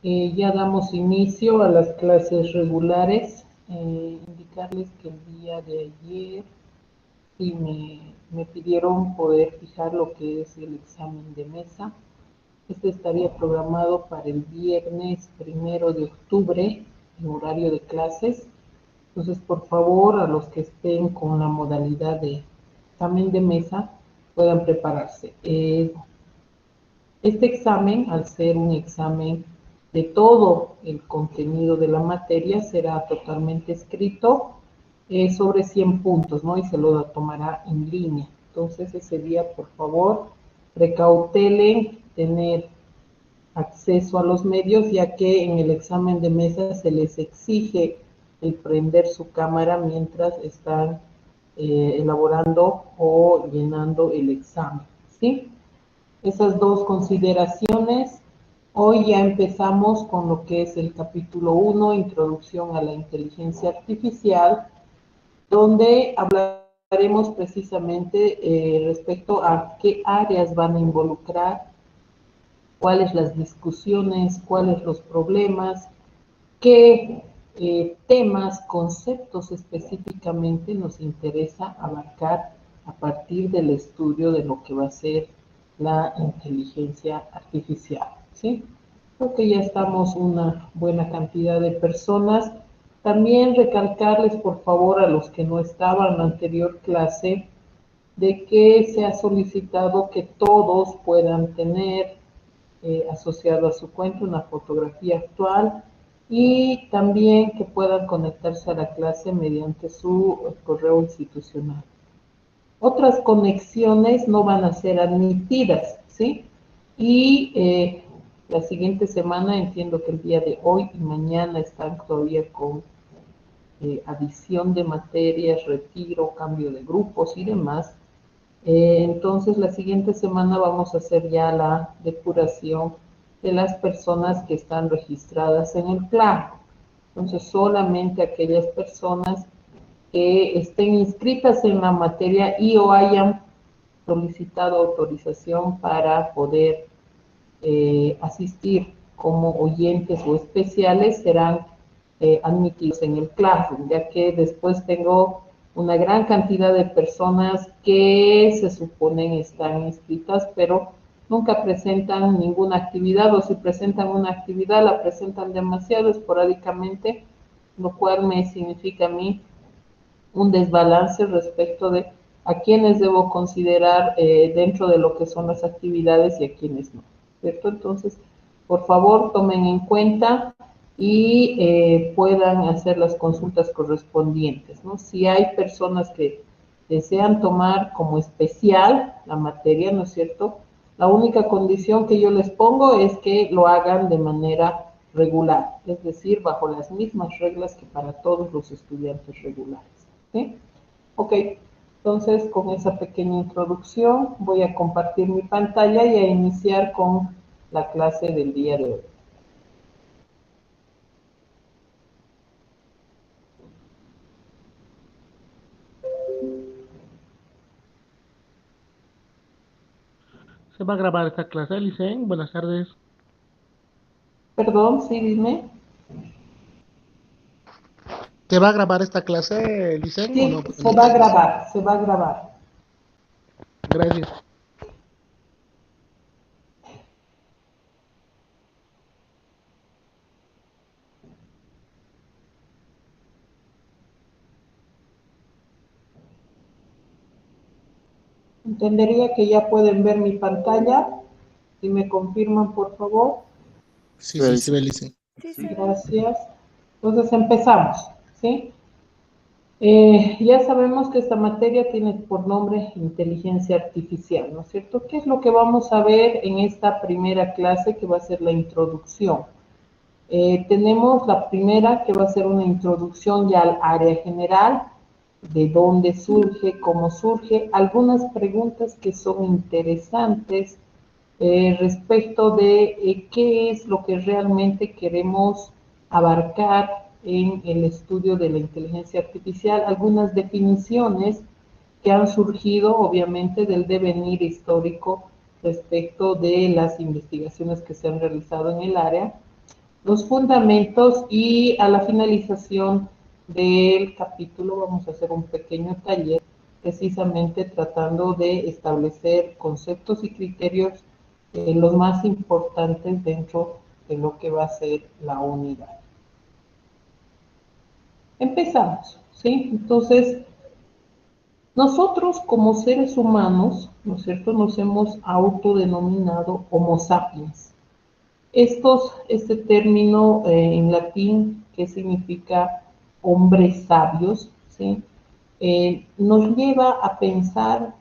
Ya damos inicio a las clases regulares. Indicarles que el día de ayer sí me pidieron poder fijar lo que es el examen de mesa. Este estaría programado para el viernes 1 de octubre en horario de clases. Entonces, por favor, a los que estén con la modalidad de examen de mesa, puedan prepararse. Este examen, al ser un examen de todo el contenido de la materia, será totalmente escrito sobre 100 puntos, ¿no? Y se lo tomará en línea. Entonces, ese día, por favor, precautelen tener acceso a los medios, ya que en el examen de mesa se les exige el prender su cámara mientras están elaborando o llenando el examen, ¿sí? Esas dos consideraciones. Hoy ya empezamos con lo que es el capítulo 1, Introducción a la Inteligencia Artificial, donde hablaremos precisamente respecto a qué áreas van a involucrar, cuáles las discusiones, cuáles los problemas, qué temas, conceptos específicamente nos interesa abarcar a partir del estudio de lo que va a ser la inteligencia artificial, ¿sí? Creo que ya estamos una buena cantidad de personas. También recalcarles, por favor, a los que no estaban en la anterior clase, de que se ha solicitado que todos puedan tener asociado a su cuenta una fotografía actual y también que puedan conectarse a la clase mediante su correo institucional. Otras conexiones no van a ser admitidas, ¿sí? Y la siguiente semana, entiendo que el día de hoy y mañana están todavía con adición de materias, retiro, cambio de grupos y demás. Entonces, la siguiente semana vamos a hacer ya la depuración de las personas que están registradas en el plan. Entonces, solamente aquellas personas que estén inscritas en la materia y o hayan solicitado autorización para poder asistir como oyentes o especiales serán admitidos en el Classroom, ya que después tengo una gran cantidad de personas que se suponen están inscritas, pero nunca presentan ninguna actividad, o si presentan una actividad la presentan demasiado esporádicamente, lo cual me significa a mí un desbalance respecto de a quienes debo considerar dentro de lo que son las actividades y a quienes no, ¿cierto? Entonces, por favor, tomen en cuenta y puedan hacer las consultas correspondientes, ¿no? Si hay personas que desean tomar como especial la materia, ¿no es cierto? La única condición que yo les pongo es que lo hagan de manera regular, es decir, bajo las mismas reglas que para todos los estudiantes regulares. ¿Sí? Ok, entonces con esa pequeña introducción voy a compartir mi pantalla y a iniciar con la clase del día de hoy. Se va a grabar esta clase, Licen. Buenas tardes. Perdón, sí, dime. ¿Se va a grabar esta clase, Licen, o no? Sí, se Buenas va a tardes. grabar, se va a grabar. Gracias. Entendería que ya pueden ver mi pantalla. Si me confirman, por favor. Sí, se ve, Licen. Sí, se ve. Gracias. Entonces empezamos, ¿sí? Ya sabemos que esta materia tiene por nombre inteligencia artificial, ¿no es cierto? ¿Qué es lo que vamos a ver en esta primera clase que va a ser la introducción? Tenemos la primera que va a ser una introducción ya al área general, de dónde surge, cómo surge, algunas preguntas que son interesantes respecto de qué es lo que realmente queremos abarcar en el estudio de la inteligencia artificial, algunas definiciones que han surgido obviamente del devenir histórico respecto de las investigaciones que se han realizado en el área, los fundamentos, y a la finalización del capítulo vamos a hacer un pequeño taller precisamente tratando de establecer conceptos y criterios los más importantes dentro de lo que va a ser la unidad. Empezamos, ¿sí? Entonces, nosotros como seres humanos, ¿no es cierto?, nos hemos autodenominado Homo sapiens. Este término en latín, que significa hombres sabios, ¿sí?, nos lleva a pensar,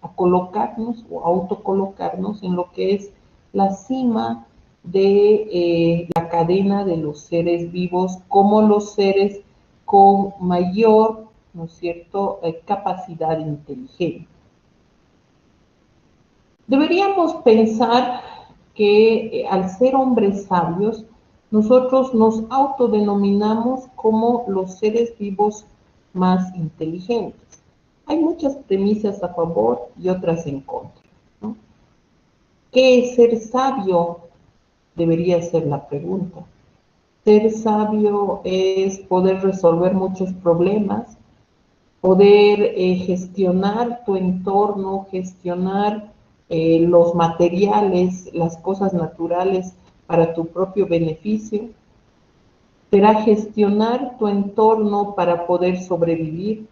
a colocarnos o autocolocarnos en lo que es la cima de la cadena de los seres vivos, como los seres con mayor, ¿no es cierto?, capacidad inteligente. Deberíamos pensar que al ser hombres sabios, nosotros nos autodenominamos como los seres vivos más inteligentes. Hay muchas premisas a favor y otras en contra, ¿no? ¿Qué es ser sabio? Debería ser la pregunta. Ser sabio es poder resolver muchos problemas, poder gestionar tu entorno, gestionar los materiales, las cosas naturales para tu propio beneficio. Será gestionar tu entorno para poder sobrevivir.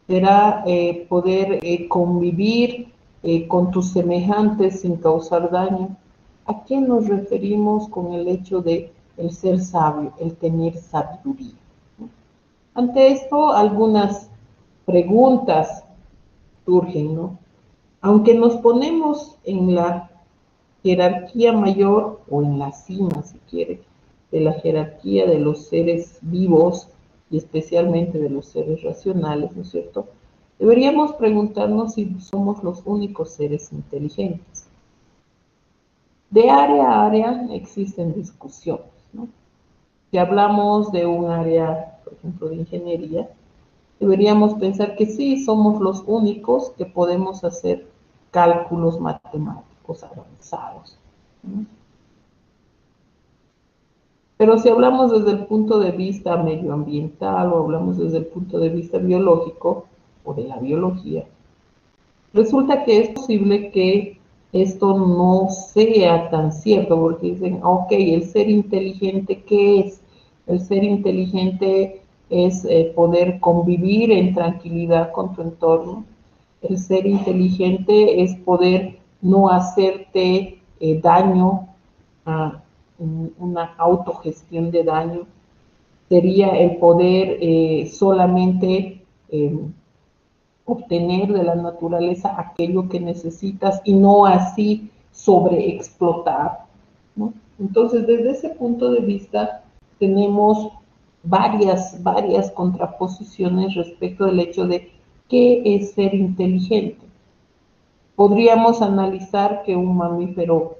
Será poder convivir con tus semejantes sin causar daño. ¿A qué nos referimos con el hecho de el ser sabio, el tener sabiduría? Ante esto, algunas preguntas surgen, ¿no? Aunque nos ponemos en la jerarquía mayor o en la cima, si quiere, de la jerarquía de los seres vivos y especialmente de los seres racionales, ¿no es cierto?, deberíamos preguntarnos si somos los únicos seres inteligentes. De área a área existen discusiones, ¿no? Si hablamos de un área, por ejemplo, de ingeniería, deberíamos pensar que sí, somos los únicos que podemos hacer cálculos matemáticos avanzados, ¿no? Pero si hablamos desde el punto de vista medioambiental o hablamos desde el punto de vista biológico o de la biología, resulta que es posible que esto no sea tan cierto, porque dicen, ok, el ser inteligente, ¿qué es? El ser inteligente es poder convivir en tranquilidad con tu entorno. El ser inteligente es poder no hacerte daño, una autogestión de daño. Sería el poder solamente obtener de la naturaleza aquello que necesitas y no así sobreexplotar, ¿no? Entonces, desde ese punto de vista, tenemos varias contraposiciones respecto del hecho de qué es ser inteligente. Podríamos analizar que un mamífero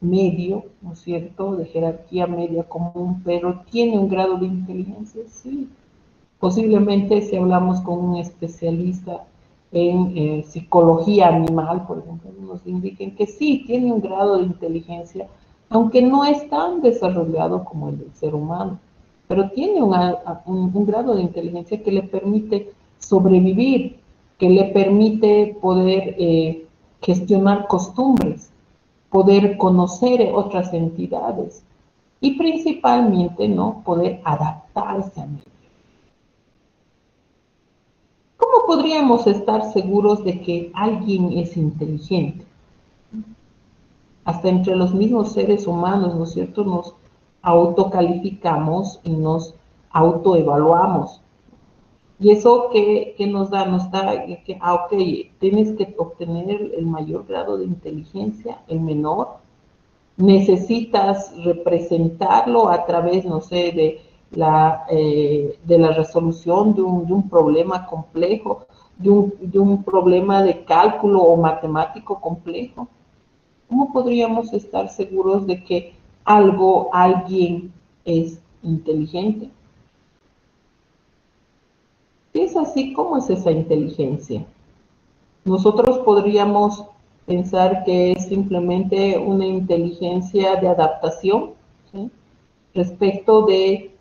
medio, ¿no es cierto?, de jerarquía media como un perro, tiene un grado de inteligencia, sí. Posiblemente si hablamos con un especialista en psicología animal, por ejemplo, nos indiquen que sí, tiene un grado de inteligencia, aunque no es tan desarrollado como el del ser humano, pero tiene un grado de inteligencia que le permite sobrevivir, que le permite poder gestionar costumbres, poder conocer otras entidades y principalmente, ¿no?, poder adaptarse a mí. ¿Cómo podríamos estar seguros de que alguien es inteligente? Hasta entre los mismos seres humanos, ¿no es cierto?, nos autocalificamos y nos autoevaluamos. ¿Y eso qué nos da? Nos da que, ok, tienes que obtener el mayor grado de inteligencia, el menor. Necesitas representarlo a través, no sé, de la resolución de un problema complejo, de un problema de cálculo o matemático complejo. ¿Cómo podríamos estar seguros de que alguien es inteligente? Si es así, ¿cómo es esa inteligencia? Nosotros podríamos pensar que es simplemente una inteligencia de adaptación, ¿sí?, respecto de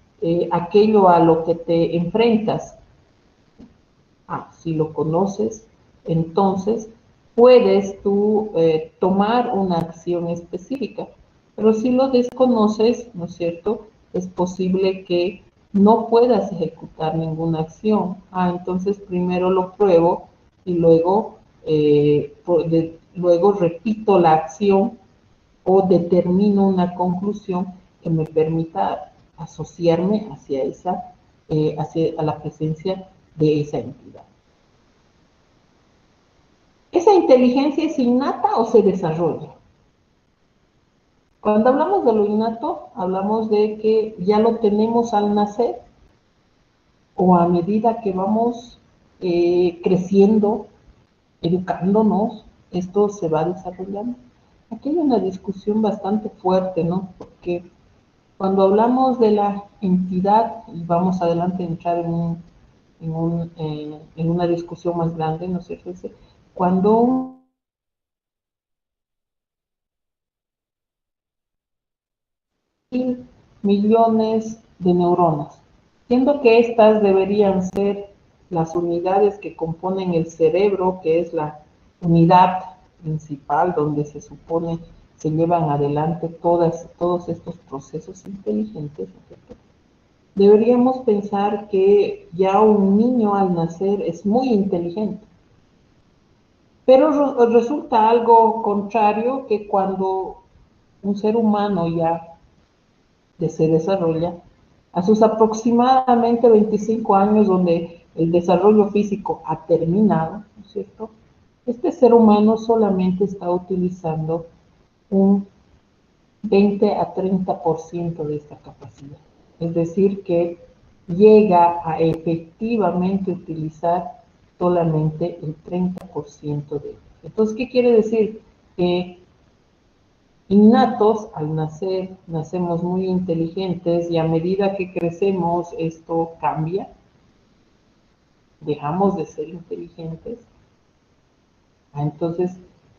aquello a lo que te enfrentas. Si lo conoces, entonces puedes tú tomar una acción específica. Pero si lo desconoces, ¿no es cierto?, es posible que no puedas ejecutar ninguna acción. Entonces primero lo pruebo y luego, luego repito la acción o determino una conclusión que me permita asociarme hacia hacia la presencia de esa entidad. ¿Esa inteligencia es innata o se desarrolla? Cuando hablamos de lo innato, hablamos de que ya lo tenemos al nacer o a medida que vamos creciendo, educándonos, esto se va desarrollando. Aquí hay una discusión bastante fuerte, ¿no? Porque cuando hablamos de la entidad, y vamos adelante a entrar en una discusión más grande, ¿no es cierto? Cuando millones de neuronas, siendo que estas deberían ser las unidades que componen el cerebro, que es la unidad principal donde se supone se llevan adelante todos estos procesos inteligentes, ¿no? Deberíamos pensar que ya un niño al nacer es muy inteligente, pero resulta algo contrario que cuando un ser humano ya se desarrolla, a sus aproximadamente 25 años, donde el desarrollo físico ha terminado, ¿no es cierto?, este ser humano solamente está utilizando un 20 a 30% de esta capacidad. Es decir, que llega a efectivamente utilizar solamente el 30% de ello. Entonces, ¿qué quiere decir? Que innatos, al nacer, nacemos muy inteligentes y a medida que crecemos esto cambia, dejamos de ser inteligentes. Entonces,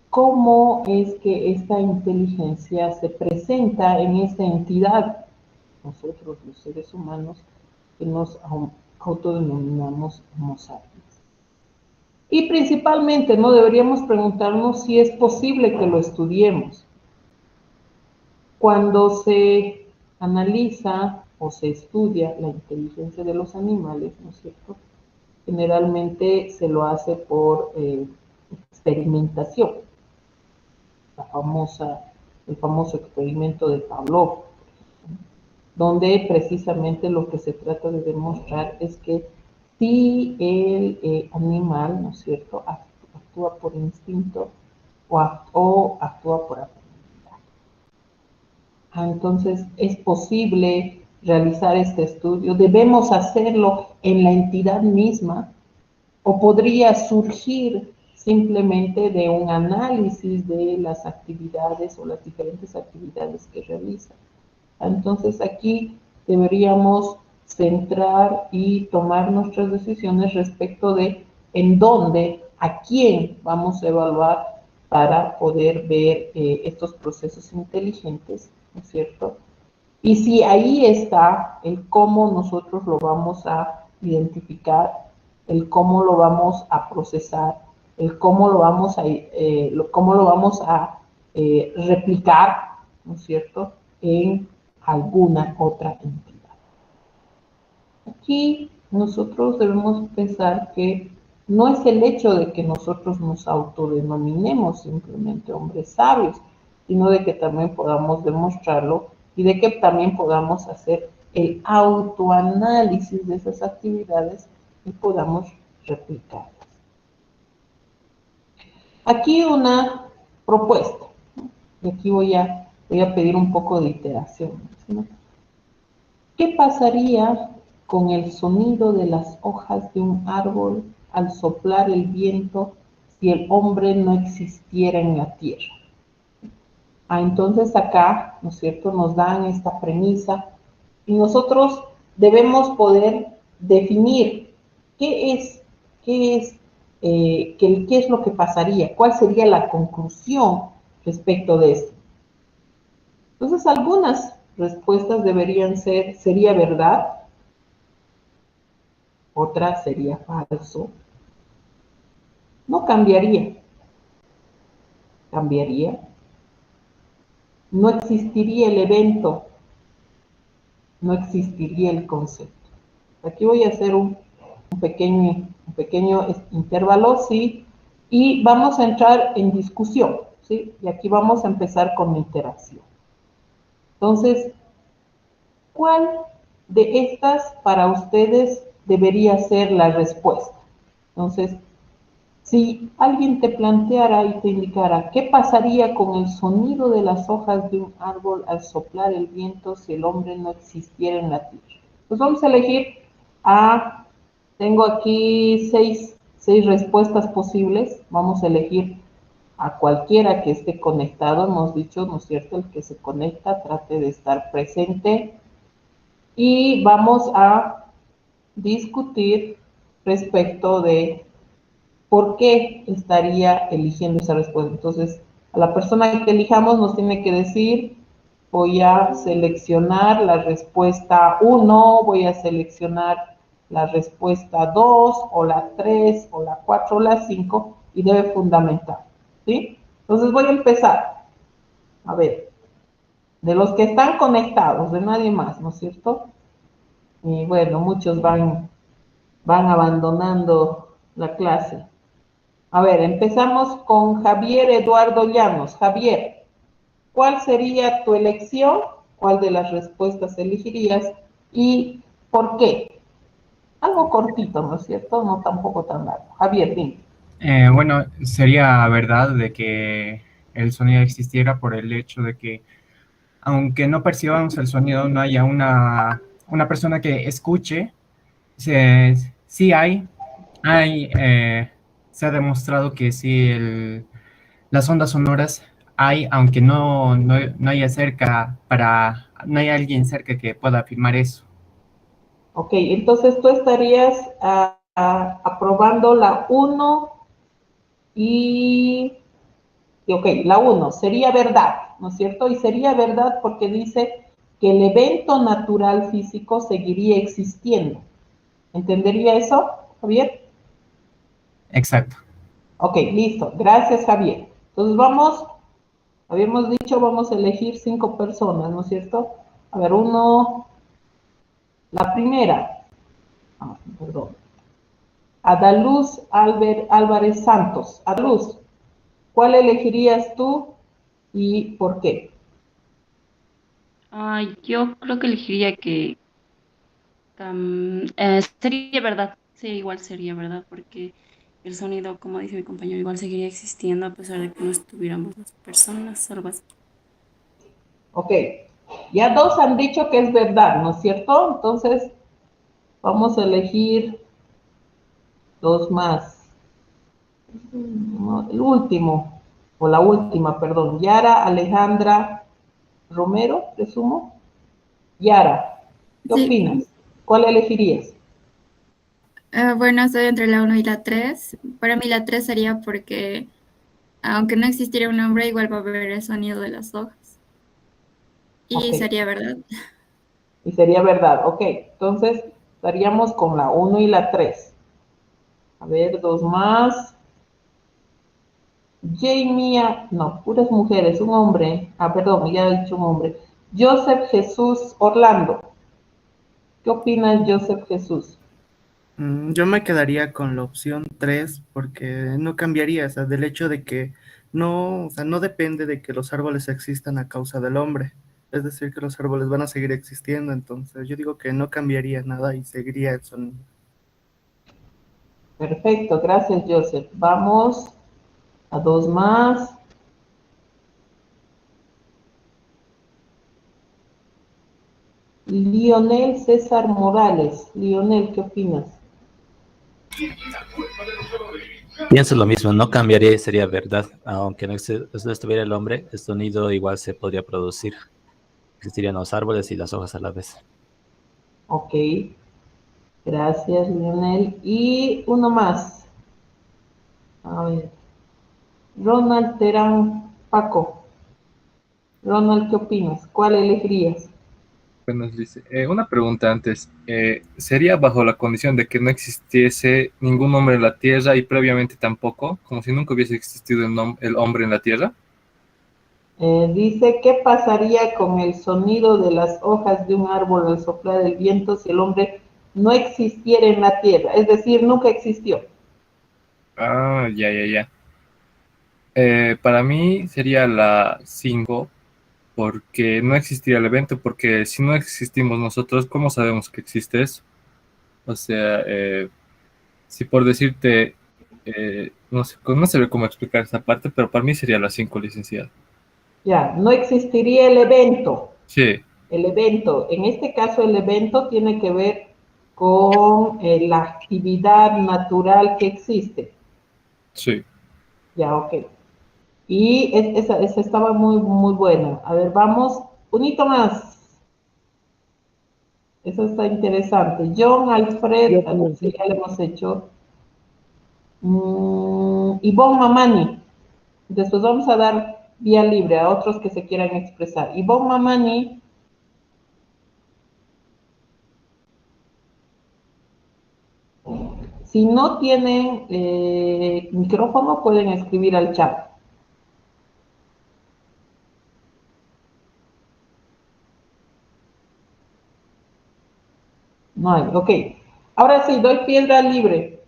¿cómo es que esta inteligencia se presenta en esta entidad? Nosotros, los seres humanos, que nos autodenominamos Homo sapiens. Y principalmente, ¿no?, deberíamos preguntarnos si es posible que lo estudiemos. Cuando se analiza o se estudia la inteligencia de los animales, ¿no es cierto?, generalmente se lo hace por experimentación. El famoso experimento de Pavlov, donde precisamente lo que se trata de demostrar es que si el animal, ¿no es cierto?, actúa por instinto o actúa por aprendizaje. Entonces, ¿es posible realizar este estudio? ¿Debemos hacerlo en la entidad misma? ¿O podría surgir simplemente de un análisis de las actividades o las diferentes actividades que realiza? Entonces, aquí deberíamos centrar y tomar nuestras decisiones respecto de en dónde, a quién vamos a evaluar para poder ver estos procesos inteligentes, ¿no es cierto? Y si ahí está el cómo nosotros lo vamos a identificar, el cómo lo vamos a procesar, el cómo lo vamos a replicar, ¿no es cierto?, en alguna otra entidad. Aquí nosotros debemos pensar que no es el hecho de que nosotros nos autodenominemos simplemente hombres sabios, sino de que también podamos demostrarlo y de que también podamos hacer el autoanálisis de esas actividades y podamos replicarlas. Aquí una propuesta, ¿no? Y aquí voy a pedir un poco de iteración, ¿no? ¿Qué pasaría con el sonido de las hojas de un árbol al soplar el viento si el hombre no existiera en la tierra? Entonces acá, ¿no es cierto?, nos dan esta premisa y nosotros debemos poder definir qué es qué es lo que pasaría, cuál sería la conclusión respecto de esto. Entonces, algunas respuestas deberían ser, sería verdad, otra sería falso. No cambiaría, cambiaría. No existiría el evento, no existiría el concepto. Aquí voy a hacer un pequeño intervalo, ¿sí? Y vamos a entrar en discusión, ¿sí? Y aquí vamos a empezar con la interacción. Entonces, ¿cuál de estas para ustedes debería ser la respuesta? Entonces, si alguien te planteara y te indicara qué pasaría con el sonido de las hojas de un árbol al soplar el viento si el hombre no existiera en la tierra. Pues vamos a elegir tengo aquí seis respuestas posibles. Vamos a elegir a cualquiera que esté conectado. Hemos dicho, ¿no es cierto? El que se conecta trate de estar presente. Y vamos a discutir respecto de por qué estaría eligiendo esa respuesta. Entonces, a la persona que elijamos nos tiene que decir, voy a seleccionar la respuesta 1, voy a seleccionar la respuesta 2, o la 3, o la 4, o la 5, y debe fundamentar, ¿sí? Entonces voy a empezar. A ver, de los que están conectados, de nadie más, ¿no es cierto? Y bueno, muchos van abandonando la clase. A ver, empezamos con Javier Eduardo Llanos. Javier, ¿cuál sería tu elección? ¿Cuál de las respuestas elegirías? ¿Y por qué? Algo cortito, ¿no es cierto? No tampoco tan largo. Javier, dime. Bueno, sería verdad de que el sonido existiera por el hecho de que, aunque no percibamos el sonido, no haya una persona que escuche. Sí se ha demostrado que sí, las ondas sonoras hay, aunque no haya no hay alguien cerca que pueda afirmar eso. Ok, entonces tú estarías aprobando la 1 y ok, la 1 sería verdad, ¿no es cierto? Y sería verdad porque dice que el evento natural físico seguiría existiendo. ¿Entendería eso, Javier? Exacto. Ok, listo. Gracias, Javier. Entonces habíamos dicho, vamos a elegir 5 personas, ¿no es cierto? A ver, la primera, perdón, Adaluz Álvarez Santos. Adaluz, ¿cuál elegirías tú y por qué? Yo creo que elegiría que sería verdad, sí, igual sería verdad, porque el sonido, como dice mi compañero, igual seguiría existiendo a pesar de que no estuviéramos las personas salvas. Ok, ya 2 han dicho que es verdad, ¿no es cierto? Entonces, vamos a elegir 2 más. El último, o la última, perdón, Yara Alejandra Romero, presumo. Yara, ¿qué Sí, opinas? ¿Cuál elegirías? bueno, estoy entre la 1 y la 3. Para mí la 3 sería porque, aunque no existiera un hombre, igual va a haber el sonido de las hojas. Ok, Y sería verdad. y sería verdad, ok. Entonces, estaríamos con la 1 y la 3. A ver, 2 más. Jamie, no, puras mujeres, un hombre. Perdón, ya he dicho un hombre. Joseph Jesús Orlando. ¿Qué opinas, Joseph Jesús? Yo me quedaría con la opción 3 porque no cambiaría, o sea, del hecho de que no, o sea, no depende de que los árboles existan a causa del hombre. Es decir, que los árboles van a seguir existiendo, entonces yo digo que no cambiaría nada y seguiría el sonido. Perfecto, gracias, Joseph. Vamos a 2 más. Lionel César Morales. Lionel, ¿qué opinas? Pienso lo mismo, no cambiaría y sería verdad. Aunque no estuviera el hombre, el sonido igual se podría producir. Existirían los árboles y las hojas a la vez. Ok, gracias, Lionel. Y uno más. A ver. Ronald Terán Paco. Ronald, ¿qué opinas? ¿Cuál elegirías? Bueno, Liz, una pregunta antes. ¿Sería bajo la condición de que no existiese ningún hombre en la Tierra y previamente tampoco, como si nunca hubiese existido el hombre en la Tierra? Dice, ¿qué pasaría con el sonido de las hojas de un árbol al soplar el viento si el hombre no existiera en la Tierra? Es decir, nunca existió. Ah, ya, ya, ya. Para mí sería la 5 porque no existiría el evento, porque si no existimos nosotros, ¿cómo sabemos que existe eso? O sea, si por decirte, no sé cómo explicar esa parte, pero para mí sería la 5, licenciado. Ya, no existiría el evento. Sí, El evento, en este caso el evento tiene que ver con la actividad natural que existe. sí. Ya, ok. Y esa estaba muy, muy buena. A ver, vamos, un hito más. Eso está interesante. John Yo Alfred, también, sí, sí. ya le hemos hecho. Ivonne Mamani. Después vamos a dar vía libre a otros que se quieran expresar. Ivonne Mamani. Si no tienen micrófono, pueden escribir al chat. No hay, ok. Ahora sí, doy piedra libre,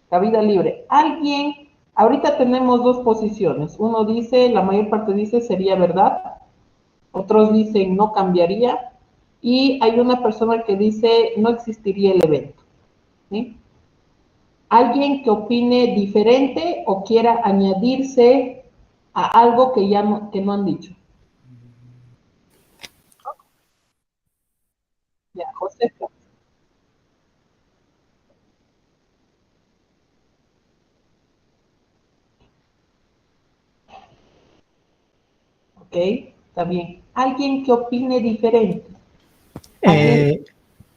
cabida libre. Alguien, ahorita tenemos dos posiciones. Uno dice, la mayor parte dice sería verdad. Otros dicen no cambiaría. Y hay una persona que dice no existiría el evento. ¿Sí? Alguien que opine diferente o quiera añadirse a algo que ya que no han dicho. Ya, José. Ok, está bien. Alguien que opine diferente. Alguien,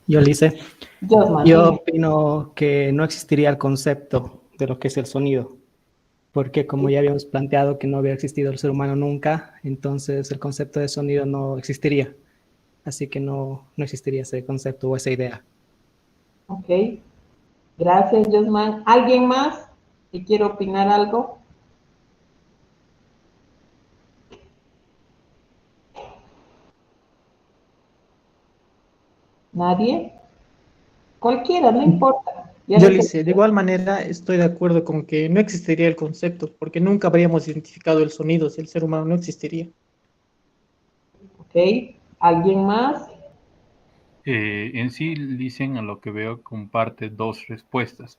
Yo le hice. Josman, Yo dime. opino que no existiría el concepto de lo que es el sonido, porque como ya habíamos planteado que no había existido el ser humano nunca, entonces el concepto de sonido no existiría. Así que no existiría ese concepto o esa idea. Ok, gracias, Josman. ¿Alguien más que quiera opinar algo? ¿Nadie? Cualquiera, no importa. Ya Yo les le he hice, de igual manera estoy de acuerdo con que no existiría el concepto, porque nunca habríamos identificado el sonido si el ser humano no existiría. Ok, ¿alguien más? En sí, dicen a lo que veo, comparte dos respuestas.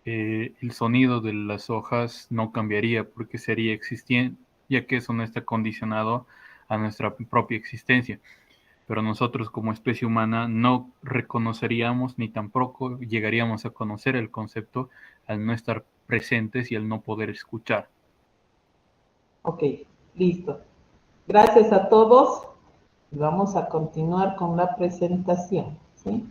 El sonido de las hojas no cambiaría porque sería existente, ya que eso no está condicionado a nuestra propia existencia. Pero nosotros como especie humana no reconoceríamos ni tampoco llegaríamos a conocer el concepto al no estar presentes y al no poder escuchar. Ok, listo. Gracias a todos. Vamos a continuar con la presentación. ¿Sí?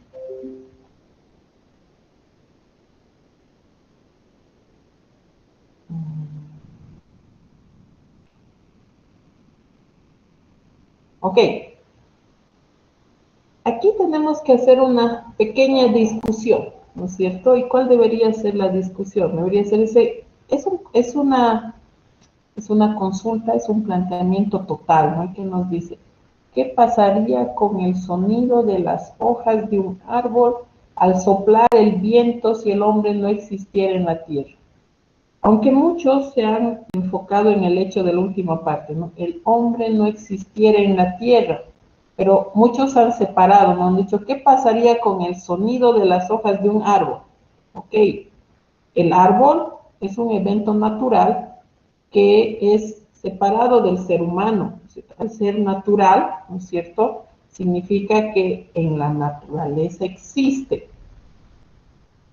Ok. Aquí tenemos que hacer una pequeña discusión, ¿no es cierto? ¿Y cuál debería ser la discusión? Debería ser es una consulta, es un planteamiento total, ¿no? Que nos dice, ¿qué pasaría con el sonido de las hojas de un árbol al soplar el viento si el hombre no existiera en la tierra? Aunque muchos se han enfocado en el hecho de la última parte, ¿no? El hombre no existiera en la tierra, pero muchos han separado, ¿no? Han dicho, ¿qué pasaría con el sonido de las hojas de un árbol? Ok, el árbol es un evento natural que es separado del ser humano. Al ser natural, ¿no es cierto? Significa que en la naturaleza existe.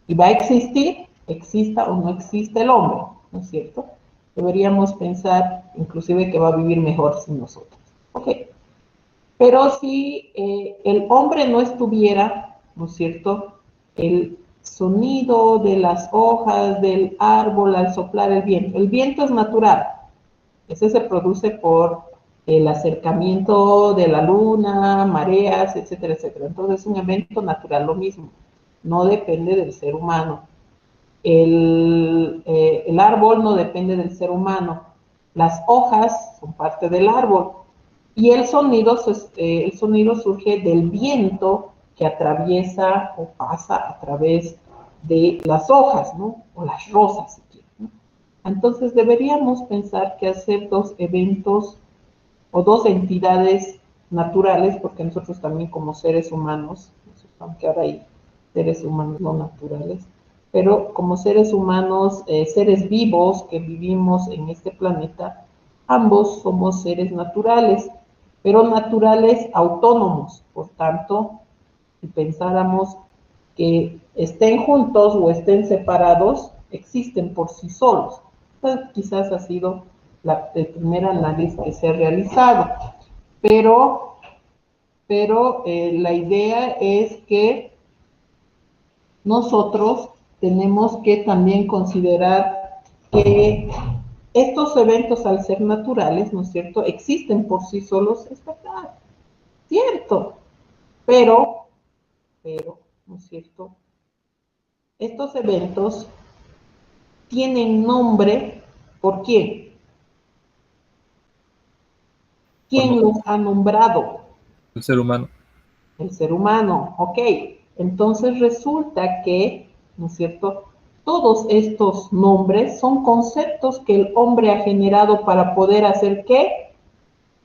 Y va a existir, exista o no exista el hombre, ¿no es cierto? Deberíamos pensar inclusive que va a vivir mejor sin nosotros. Ok. Pero si el hombre no estuviera, ¿no es cierto? El sonido de las hojas del árbol al soplar el viento. El viento es natural. Ese se produce por el acercamiento de la luna, mareas, etcétera, etcétera. Entonces es un evento natural, lo mismo. No depende del ser humano. El árbol no depende del ser humano. Las hojas son parte del árbol. Y el sonido surge del viento que atraviesa o pasa a través de las hojas, ¿no? O las rosas, si quieren, ¿no? Entonces deberíamos pensar que hacer dos eventos o dos entidades naturales, porque nosotros también como seres humanos, aunque ahora hay seres humanos no naturales, pero como seres humanos, seres vivos que vivimos en este planeta, ambos somos seres naturales, pero naturales autónomos. Por tanto, si pensáramos que estén juntos o estén separados, existen por sí solos. Entonces, quizás ha sido el primer análisis que se ha realizado, pero la idea es que nosotros tenemos que también considerar que estos eventos, al ser naturales, ¿no es cierto?, existen por sí solos, es verdad, cierto, pero, ¿no es cierto?, estos eventos tienen nombre, ¿por quién? ¿Quién los ha nombrado? El ser humano. El ser humano, ok. Entonces resulta que, ¿no es cierto?, todos estos nombres son conceptos que el hombre ha generado para poder hacer ¿qué?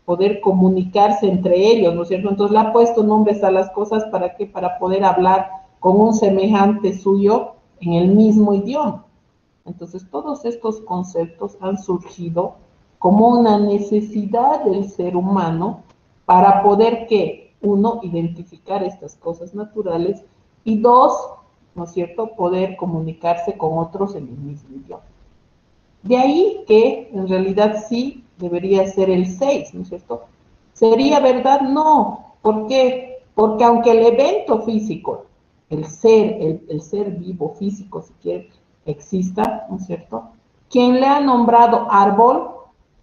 Poder comunicarse entre ellos, ¿no es cierto? Entonces le ha puesto nombres a las cosas, ¿para qué? Para poder hablar con un semejante suyo en el mismo idioma. Entonces todos estos conceptos han surgido como una necesidad del ser humano para poder, ¿qué? Uno, identificar estas cosas naturales y dos, ¿no es cierto?, poder comunicarse con otros en el mismo idioma. De ahí que en realidad sí debería ser el 6, ¿no es cierto? ¿Sería verdad? No. ¿Por qué? Porque aunque el evento físico, el ser vivo físico, si quiere, exista, ¿no es cierto?, quien le ha nombrado árbol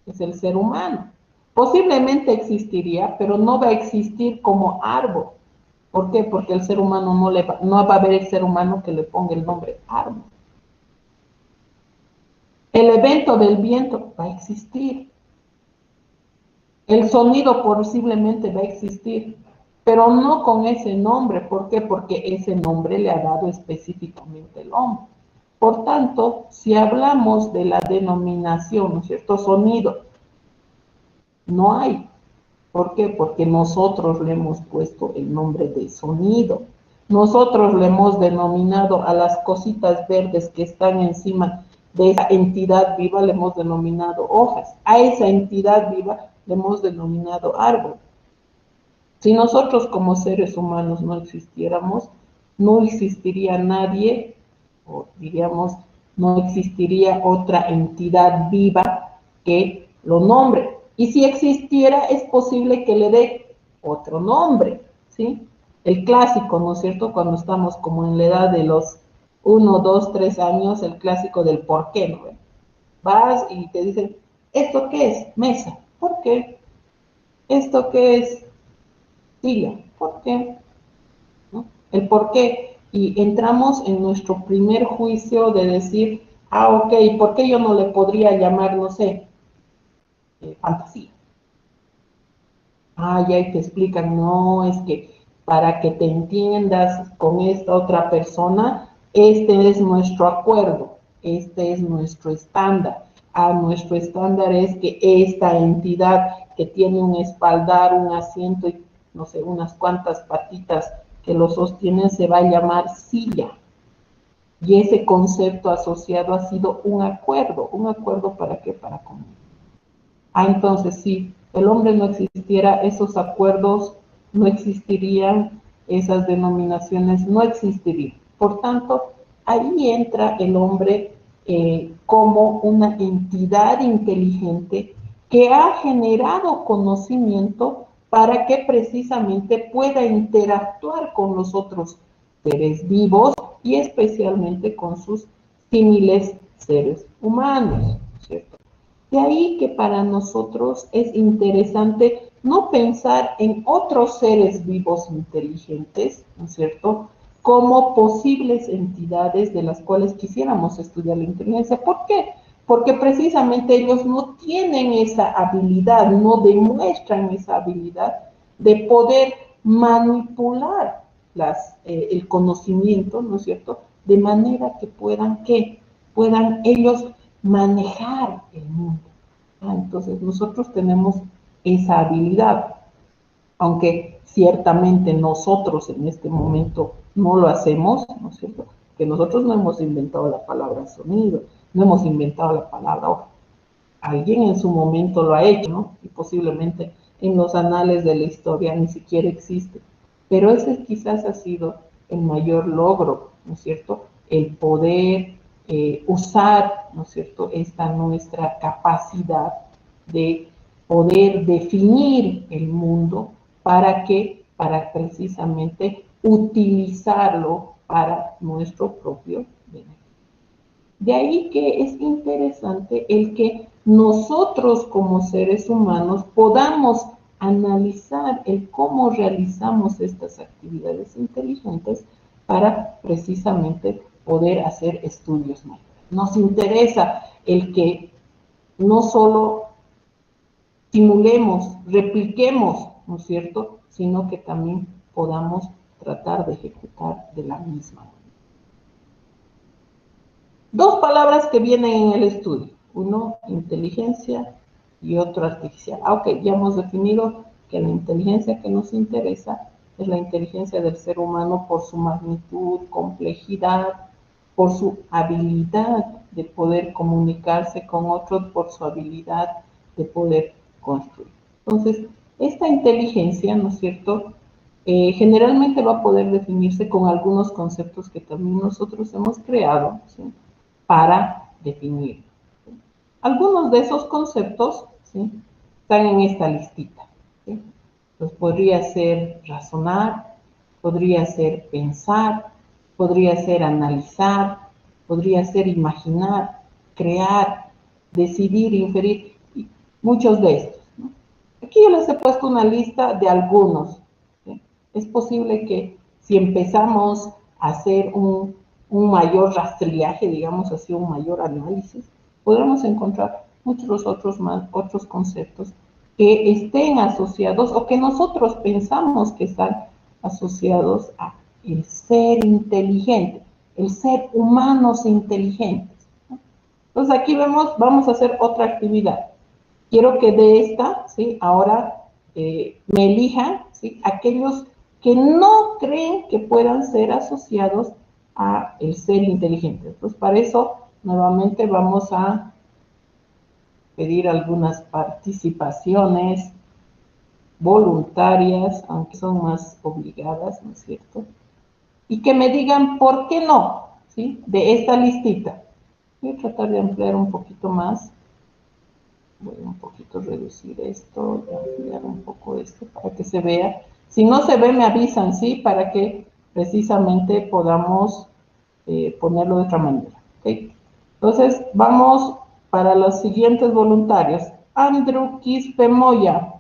es el ser humano. Posiblemente existiría, pero no va a existir como árbol. ¿Por qué? Porque el ser humano no va a haber el ser humano que le ponga el nombre árbol. El evento del viento va a existir. El sonido posiblemente va a existir, pero no con ese nombre. ¿Por qué? Porque ese nombre le ha dado específicamente el hombre. Por tanto, si hablamos de la denominación, ¿no es cierto?, sonido, no hay. ¿Por qué? Porque nosotros le hemos puesto el nombre de sonido. Nosotros le hemos denominado a las cositas verdes que están encima de esa entidad viva, le hemos denominado hojas. A esa entidad viva le hemos denominado árbol. Si nosotros como seres humanos no existiéramos, no existiría nadie, o diríamos, no existiría otra entidad viva que lo nombre. Y si existiera, es posible que le dé otro nombre, ¿sí? El clásico, ¿no es cierto?, cuando estamos como en la edad de los 1, 2, 3 años, el clásico del por qué, ¿no? Vas y te dicen, ¿esto qué es? Mesa. ¿Por qué? ¿Esto qué es? Silla. ¿Por qué? ¿No? El por qué. Y entramos en nuestro primer juicio de decir, ok, ¿por qué yo no le podría llamar, no sé, fantasía? Y ahí te explican, no, es que para que te entiendas con esta otra persona, este es nuestro acuerdo, este es nuestro estándar. Nuestro estándar es que esta entidad que tiene un espaldar, un asiento y, no sé, unas cuantas patitas que lo sostienen, se va a llamar silla. Y ese concepto asociado ha sido un acuerdo ¿para qué? Para comunicar. Entonces, si el hombre no existiera, esos acuerdos no existirían, esas denominaciones no existirían. Por tanto, ahí entra el hombre como una entidad inteligente que ha generado conocimiento para que precisamente pueda interactuar con los otros seres vivos y especialmente con sus símiles seres humanos, ¿cierto? De ahí que para nosotros es interesante no pensar en otros seres vivos inteligentes, ¿no es cierto?, como posibles entidades de las cuales quisiéramos estudiar la inteligencia. ¿Por qué? Porque precisamente ellos no tienen esa habilidad, no demuestran esa habilidad de poder manipular el conocimiento, ¿no es cierto?, de manera que puedan ellos manejar el mundo. Entonces nosotros tenemos esa habilidad, aunque ciertamente nosotros en este momento no lo hacemos, ¿no es cierto?, que nosotros no hemos inventado la palabra sonido, no hemos inventado la palabra hoja. Alguien en su momento lo ha hecho, ¿no? Y posiblemente en los anales de la historia ni siquiera existe. Pero ese quizás ha sido el mayor logro, ¿no es cierto?, el poder usar, ¿no es cierto?, esta nuestra capacidad de poder definir el mundo para precisamente utilizarlo para nuestro propio beneficio. De ahí que es interesante el que nosotros como seres humanos podamos analizar el cómo realizamos estas actividades inteligentes para precisamente poder hacer estudios mayores. Nos interesa el que no solo simulemos, repliquemos, ¿no es cierto?, sino que también podamos tratar de ejecutar de la misma manera. Dos palabras que vienen en el estudio, uno inteligencia y otro artificial. Ok, ya hemos definido que la inteligencia que nos interesa es la inteligencia del ser humano por su magnitud, complejidad, por su habilidad de poder comunicarse con otros, por su habilidad de poder construir. Entonces, esta inteligencia, ¿no es cierto?, generalmente va a poder definirse con algunos conceptos que también nosotros hemos creado, ¿sí?, para definirlo. Algunos de esos conceptos, ¿sí?, están en esta listita, ¿sí? Pues podría ser razonar, podría ser pensar, podría ser analizar, podría ser imaginar, crear, decidir, inferir, y muchos de estos, ¿no? Aquí yo les he puesto una lista de algunos, ¿sí? Es posible que si empezamos a hacer un mayor rastrillaje, digamos así, un mayor análisis, podremos encontrar muchos otros conceptos que estén asociados o que nosotros pensamos que están asociados a el ser inteligente, el ser humanos inteligentes, ¿no? Entonces aquí vamos a hacer otra actividad. Quiero que de esta, ¿sí?, ahora me elijan, ¿sí?, aquellos que no creen que puedan ser asociados a el ser inteligente. Entonces, para eso, nuevamente vamos a pedir algunas participaciones voluntarias, aunque son más obligadas, ¿no es cierto? Y que me digan por qué no, ¿sí?, de esta listita. Voy a tratar de ampliar un poquito más. Voy a un poquito reducir esto, ampliar un poco esto para que se vea. Si no se ve, me avisan, ¿sí?, para que precisamente podamos ponerlo de otra manera, ¿ok? Entonces, vamos para los siguientes voluntarios. Andrew Quispe Moya.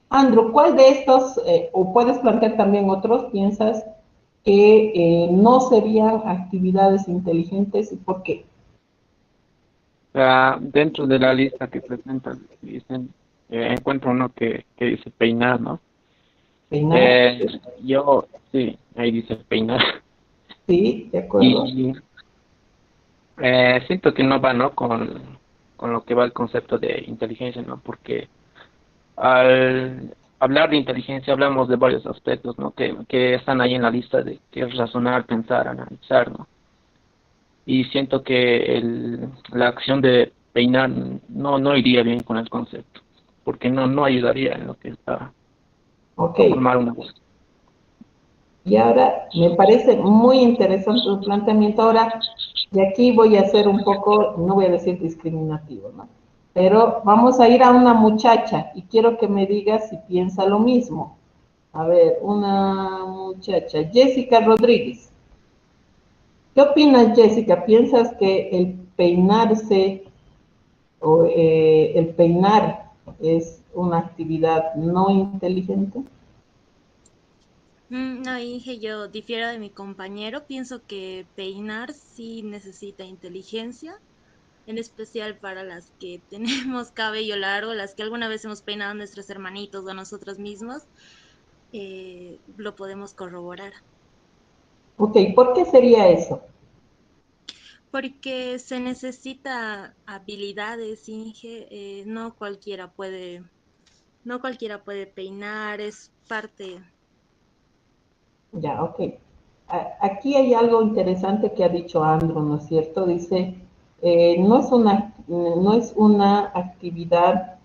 Andrew, ¿cuál de estos, o puedes plantear también otros, piensas que no serían actividades inteligentes y por qué? Dentro de la lista que presentan, dicen, encuentro uno que dice peinar, ¿no? Peinar. Yo, sí, ahí dice peinar. Sí, de acuerdo. Y siento que no va, ¿no?, con lo que va el concepto de inteligencia, ¿no? Porque al hablar de inteligencia hablamos de varios aspectos, ¿no?, que están ahí en la lista, de que es razonar, pensar, analizar, ¿no? Y siento que la acción de peinar no iría bien con el concepto, porque no ayudaría en lo que está Ok. formar una voz. Y ahora me parece muy interesante tu planteamiento. Ahora, de aquí voy a hacer un poco, no voy a decir discriminativo, ¿no?, pero vamos a ir a una muchacha y quiero que me digas si piensa lo mismo. A ver, una muchacha, Jessica Rodríguez. ¿Qué opinas, Jessica? ¿Piensas que el peinarse o el peinar es una actividad no inteligente? No, Inge, yo difiero de mi compañero. Pienso que peinar sí necesita inteligencia, en especial para las que tenemos cabello largo, las que alguna vez hemos peinado a nuestros hermanitos o a nosotros mismos, lo podemos corroborar. Ok, ¿por qué sería eso? Porque se necesita habilidades, Inge, no cualquiera puede peinar, es parte. Ya, ok. Aquí hay algo interesante que ha dicho Andrew, ¿no es cierto? Dice, no es una actividad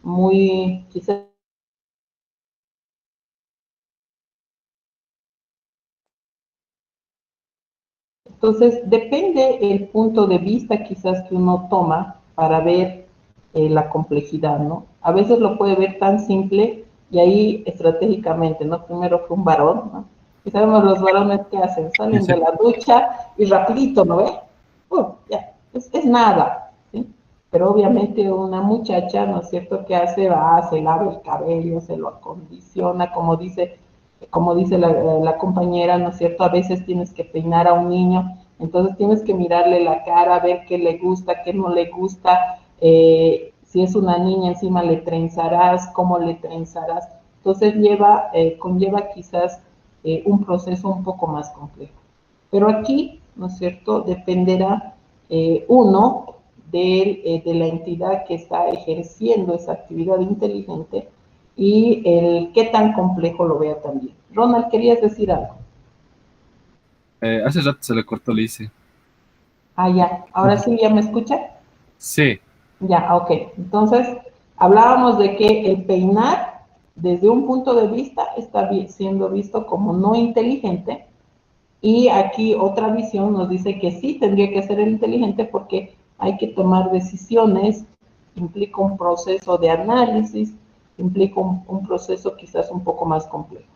muy, quizás. Entonces, depende el punto de vista quizás que uno toma para ver la complejidad, ¿no? A veces lo puede ver tan simple y ahí estratégicamente, ¿no? Primero fue un varón, ¿no? Y sabemos los varones qué hacen, salen de la ducha y rapidito, ¿no ve? Ya, es nada, ¿sí? Pero obviamente una muchacha, ¿no es cierto?, ¿qué hace? Va, se lava el cabello, se lo acondiciona, como dice la compañera, ¿no es cierto? A veces tienes que peinar a un niño, entonces tienes que mirarle la cara, ver qué le gusta, qué no le gusta, si es una niña encima le trenzarás, cómo le trenzarás. Entonces conlleva quizás un proceso un poco más complejo. Pero aquí, ¿no es cierto?, dependerá uno de la entidad que está ejerciendo esa actividad inteligente y el qué tan complejo lo vea también. Ronald, ¿querías decir algo? Hace rato se le cortó, le hice. Ah, ya. ¿Ahora sí ya me escucha? Sí. Ya, ok. Entonces, hablábamos de que el peinar, desde un punto de vista, está siendo visto como no inteligente, y aquí otra visión nos dice que sí tendría que ser el inteligente porque hay que tomar decisiones, implica un proceso de análisis, implica un proceso quizás un poco más complejo.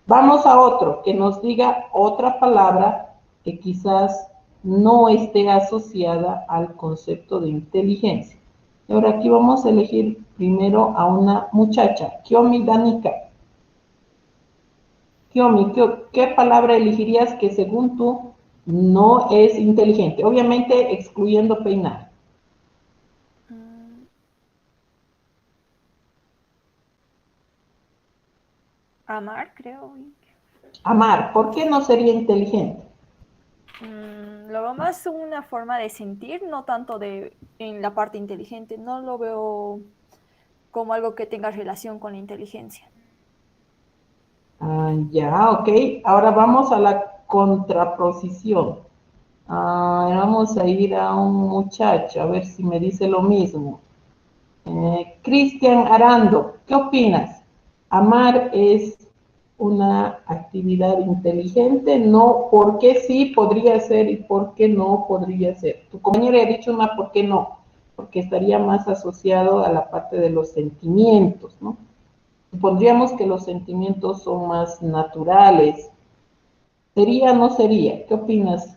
Vamos a otro, que nos diga otra palabra que quizás no esté asociada al concepto de inteligencia. Y ahora aquí vamos a elegir primero a una muchacha, Kiomi Danica. Kiomi, ¿qué palabra elegirías que según tú no es inteligente? Obviamente excluyendo peinar. Amar, creo. Amar, ¿por qué no sería inteligente? Lo veo más una forma de sentir, no tanto en la parte inteligente. No lo veo como algo que tenga relación con la inteligencia. Ya, ok. Ahora vamos a la contraposición. Vamos a ir a un muchacho, a ver si me dice lo mismo. Cristian Arando, ¿qué opinas? ¿Amar es una actividad inteligente? No, ¿por qué sí podría ser y por qué no podría ser? Tu compañera ha dicho una ¿por qué no? Porque estaría más asociado a la parte de los sentimientos, ¿no? Supondríamos que los sentimientos son más naturales. ¿Sería o no sería? ¿Qué opinas?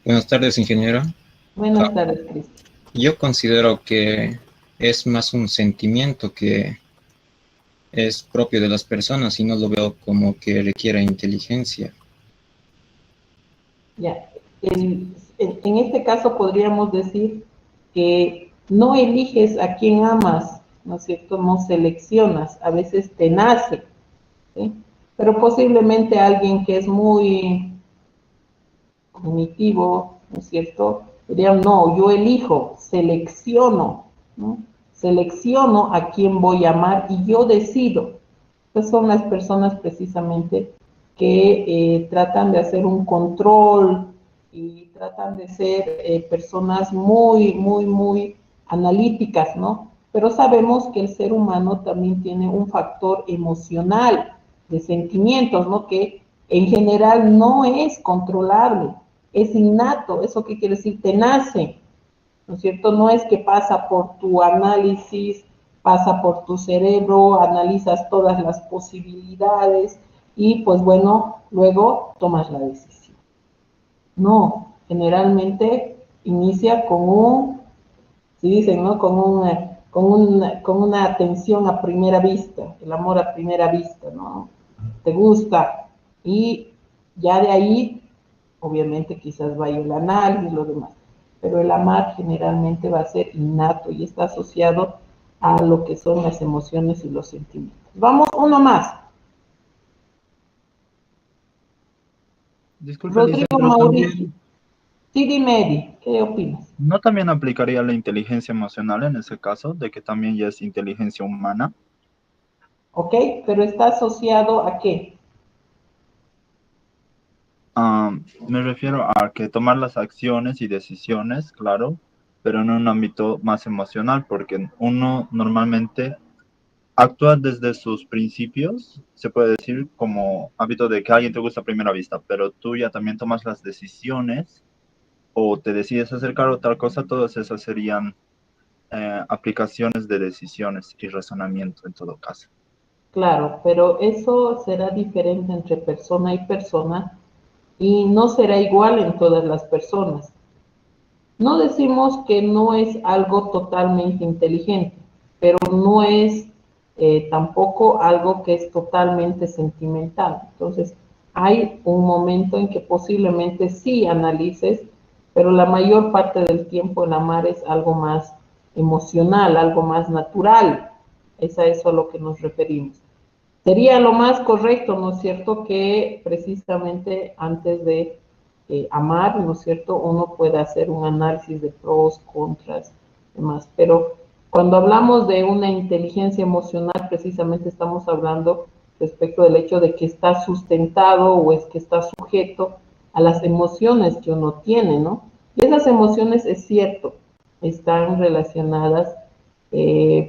Buenas tardes, ingeniera. Buenas tardes, Cristian. Yo considero que es más un sentimiento que es propio de las personas y no lo veo como que requiera inteligencia. Ya, en este caso podríamos decir que no eliges a quien amas, ¿no es cierto? No seleccionas, a veces te nace, ¿sí? Pero posiblemente alguien que es muy cognitivo, ¿no es cierto? Diría, no, yo elijo, selecciono, ¿no? Selecciono a quién voy a amar y yo decido. Estas son las personas precisamente que tratan de hacer un control y tratan de ser personas muy analíticas, ¿no? Pero sabemos que el ser humano también tiene un factor emocional de sentimientos, ¿no? Que en general no es controlable, es innato. ¿Eso qué quiere decir? Te nace, ¿no es cierto? No es que pasa por tu análisis, pasa por tu cerebro, analizas todas las posibilidades y pues bueno, luego tomas la decisión. No, generalmente inicia con un, si dicen, ¿no? Con una atención a primera vista, el amor a primera vista, ¿no? Te gusta, y ya de ahí, obviamente quizás vaya el análisis y lo demás, pero el amar generalmente va a ser innato y está asociado a lo que son las emociones y los sentimientos. Vamos, uno más. Disculpe, Rodrigo pero Mauricio. también, Sí, dime, Eddie, ¿qué opinas? ¿no también aplicaría la inteligencia emocional en ese caso, de que también ya es inteligencia humana? ¿Ok? Pero está asociado a qué? Me refiero a que tomar las acciones y decisiones, claro, pero en un ámbito más emocional, porque uno normalmente actúa desde sus principios, se puede decir, como hábito de que alguien te gusta a primera vista, pero tú ya también tomas las decisiones o te decides acercar a otra cosa, todas esas serían aplicaciones de decisiones y razonamiento en todo caso. Claro, pero eso será diferente entre persona y persona y no será igual en todas las personas. No decimos que no es algo totalmente inteligente, pero no es tampoco algo que es totalmente sentimental. Entonces, hay un momento en que posiblemente sí analices, pero la mayor parte del tiempo el amar es algo más emocional, algo más natural. Es a eso a lo que nos referimos. Sería lo más correcto, ¿no es cierto?, que precisamente antes de amar, ¿no es cierto?, uno puede hacer un análisis de pros, contras, demás. Pero cuando hablamos de una inteligencia emocional, precisamente estamos hablando respecto del hecho de que está sustentado o es que está sujeto a las emociones que uno tiene, ¿no? Y esas emociones, es cierto, están relacionadas,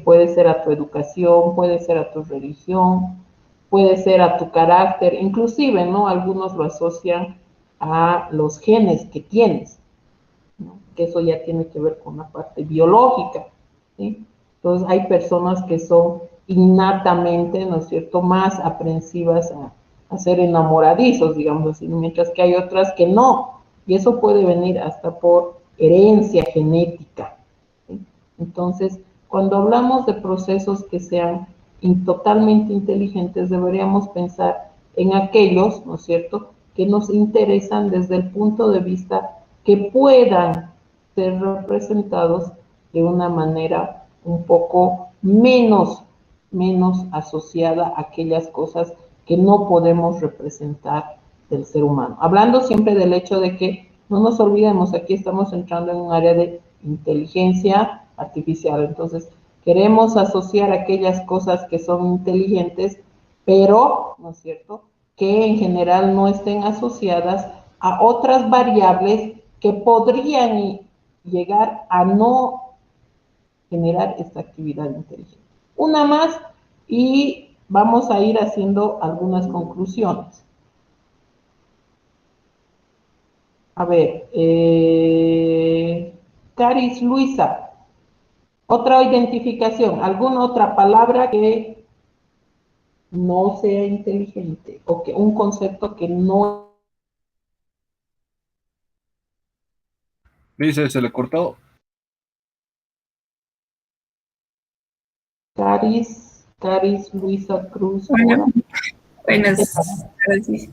puede ser a tu educación, puede ser a tu religión, puede ser a tu carácter, inclusive, ¿no? Algunos lo asocian a los genes que tienes, ¿no? Que eso ya tiene que ver con la parte biológica, ¿sí? Entonces hay personas que son innatamente, ¿no es cierto?, más aprensivas a ser enamoradizos, digamos así, mientras que hay otras que no, y eso puede venir hasta por herencia genética, ¿sí? Entonces, cuando hablamos de procesos que sean totalmente inteligentes, deberíamos pensar en aquellos, ¿no es cierto?, que nos interesan desde el punto de vista que puedan ser representados de una manera un poco menos asociada a aquellas cosas que no podemos representar del ser humano. Hablando siempre del hecho de que no nos olvidemos, aquí estamos entrando en un área de inteligencia artificial, entonces queremos asociar aquellas cosas que son inteligentes, pero, ¿no es cierto?, que en general no estén asociadas a otras variables que podrían llegar a no generar esta actividad inteligente. Una más y vamos a ir haciendo algunas conclusiones. A ver, Caris Luisa, otra identificación, alguna otra palabra que no sea inteligente o que un concepto que no. Dice, se le cortó. Caris Luisa Cruz. Bueno, buenas tardes.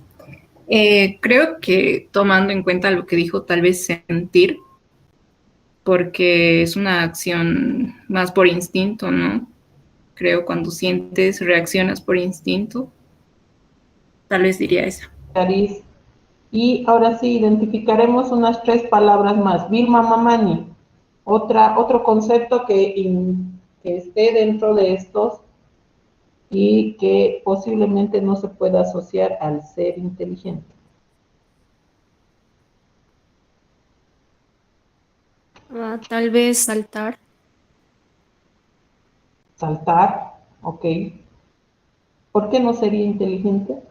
Creo que tomando en cuenta lo que dijo, tal vez sentir, porque es una acción más por instinto, ¿no? Creo cuando sientes, reaccionas por instinto. Tal vez diría esa. Caris. Y ahora sí, identificaremos unas 3 palabras más. Vilma Mamani, otro concepto que esté dentro de estos y que posiblemente no se pueda asociar al ser inteligente. Tal vez saltar. Saltar, ok. ¿Por qué no sería inteligente?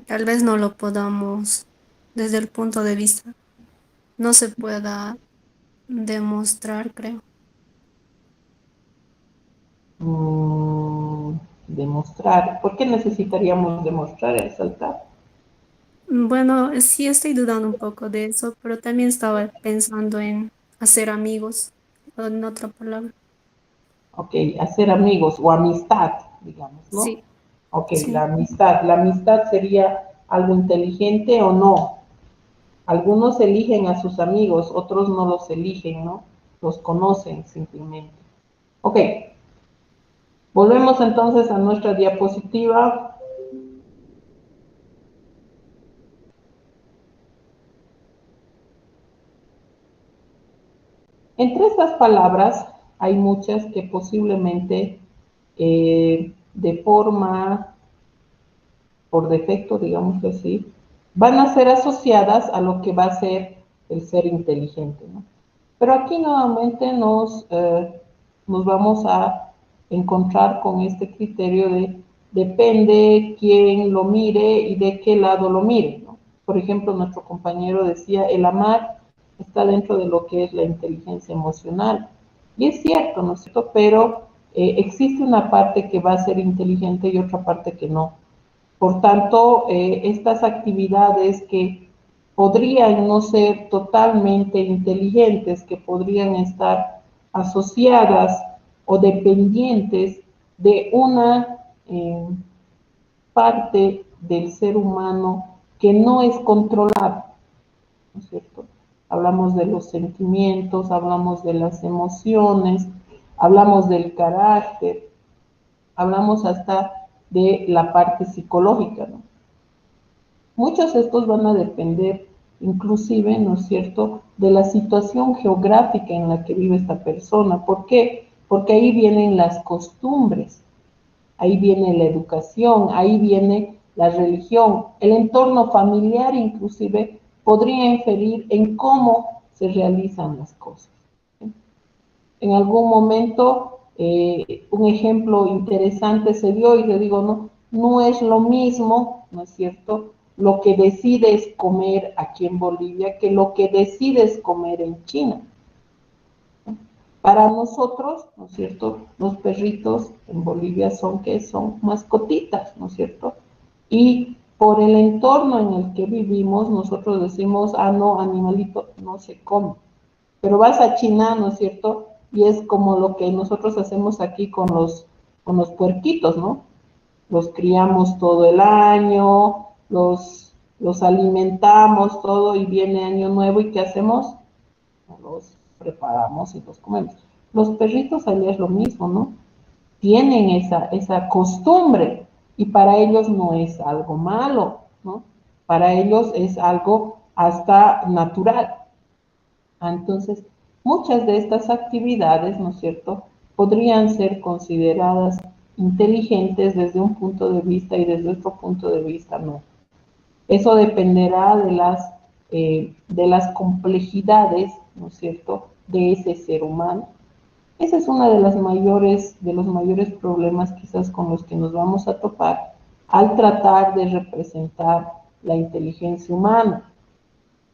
Tal vez no lo podamos desde el punto de vista, no se pueda demostrar, creo. Demostrar. ¿Por qué necesitaríamos demostrar, resaltar? Bueno, sí estoy dudando un poco de eso, pero también estaba pensando en hacer amigos, o en otra palabra. Ok, hacer amigos o amistad, digamos, ¿no? Sí. Ok, Sí. la amistad. ¿La amistad sería algo inteligente o no? Algunos eligen a sus amigos, otros no los eligen, ¿no? Los conocen simplemente. Ok. Volvemos entonces a nuestra diapositiva. Entre estas palabras hay muchas que posiblemente de forma, por defecto, digamos así, van a ser asociadas a lo que va a ser el ser inteligente, ¿no? Pero aquí nuevamente nos vamos a encontrar con este criterio de depende quién lo mire y de qué lado lo mire, ¿no? Por ejemplo, nuestro compañero decía, el amar está dentro de lo que es la inteligencia emocional. Y es cierto, ¿no es cierto? Pero existe una parte que va a ser inteligente y otra parte que no. Por tanto, estas actividades que podrían no ser totalmente inteligentes, que podrían estar asociadas o dependientes de una parte del ser humano que no es controlable, ¿no es cierto? Hablamos de los sentimientos, hablamos de las emociones, hablamos del carácter, hablamos hasta de la parte psicológica, ¿no? Muchos de estos van a depender, inclusive, ¿no es cierto?, de la situación geográfica en la que vive esta persona. ¿Por qué? Porque ahí vienen las costumbres, ahí viene la educación, ahí viene la religión, el entorno familiar inclusive podría inferir en cómo se realizan las cosas. En algún momento, un ejemplo interesante se dio y le digo, no es lo mismo, ¿no es cierto?, lo que decides comer aquí en Bolivia que lo que decides comer en China. Para nosotros, ¿no es cierto?, los perritos en Bolivia son mascotitas, ¿no es cierto? Y por el entorno en el que vivimos, nosotros decimos, no, animalito no se come. Pero vas a China, ¿no es cierto?, y es como lo que nosotros hacemos aquí con los puerquitos, ¿no? Los criamos todo el año, los alimentamos todo y viene año nuevo y ¿qué hacemos? Los preparamos y los comemos. Los perritos allá es lo mismo, ¿no? Tienen esa costumbre y para ellos no es algo malo, ¿no? Para ellos es algo hasta natural. Entonces, muchas de estas actividades, ¿no es cierto?, podrían ser consideradas inteligentes desde un punto de vista y desde otro punto de vista no. Eso dependerá de las complejidades, ¿no es cierto?, de ese ser humano. Ese es uno de los mayores problemas quizás con los que nos vamos a topar al tratar de representar la inteligencia humana.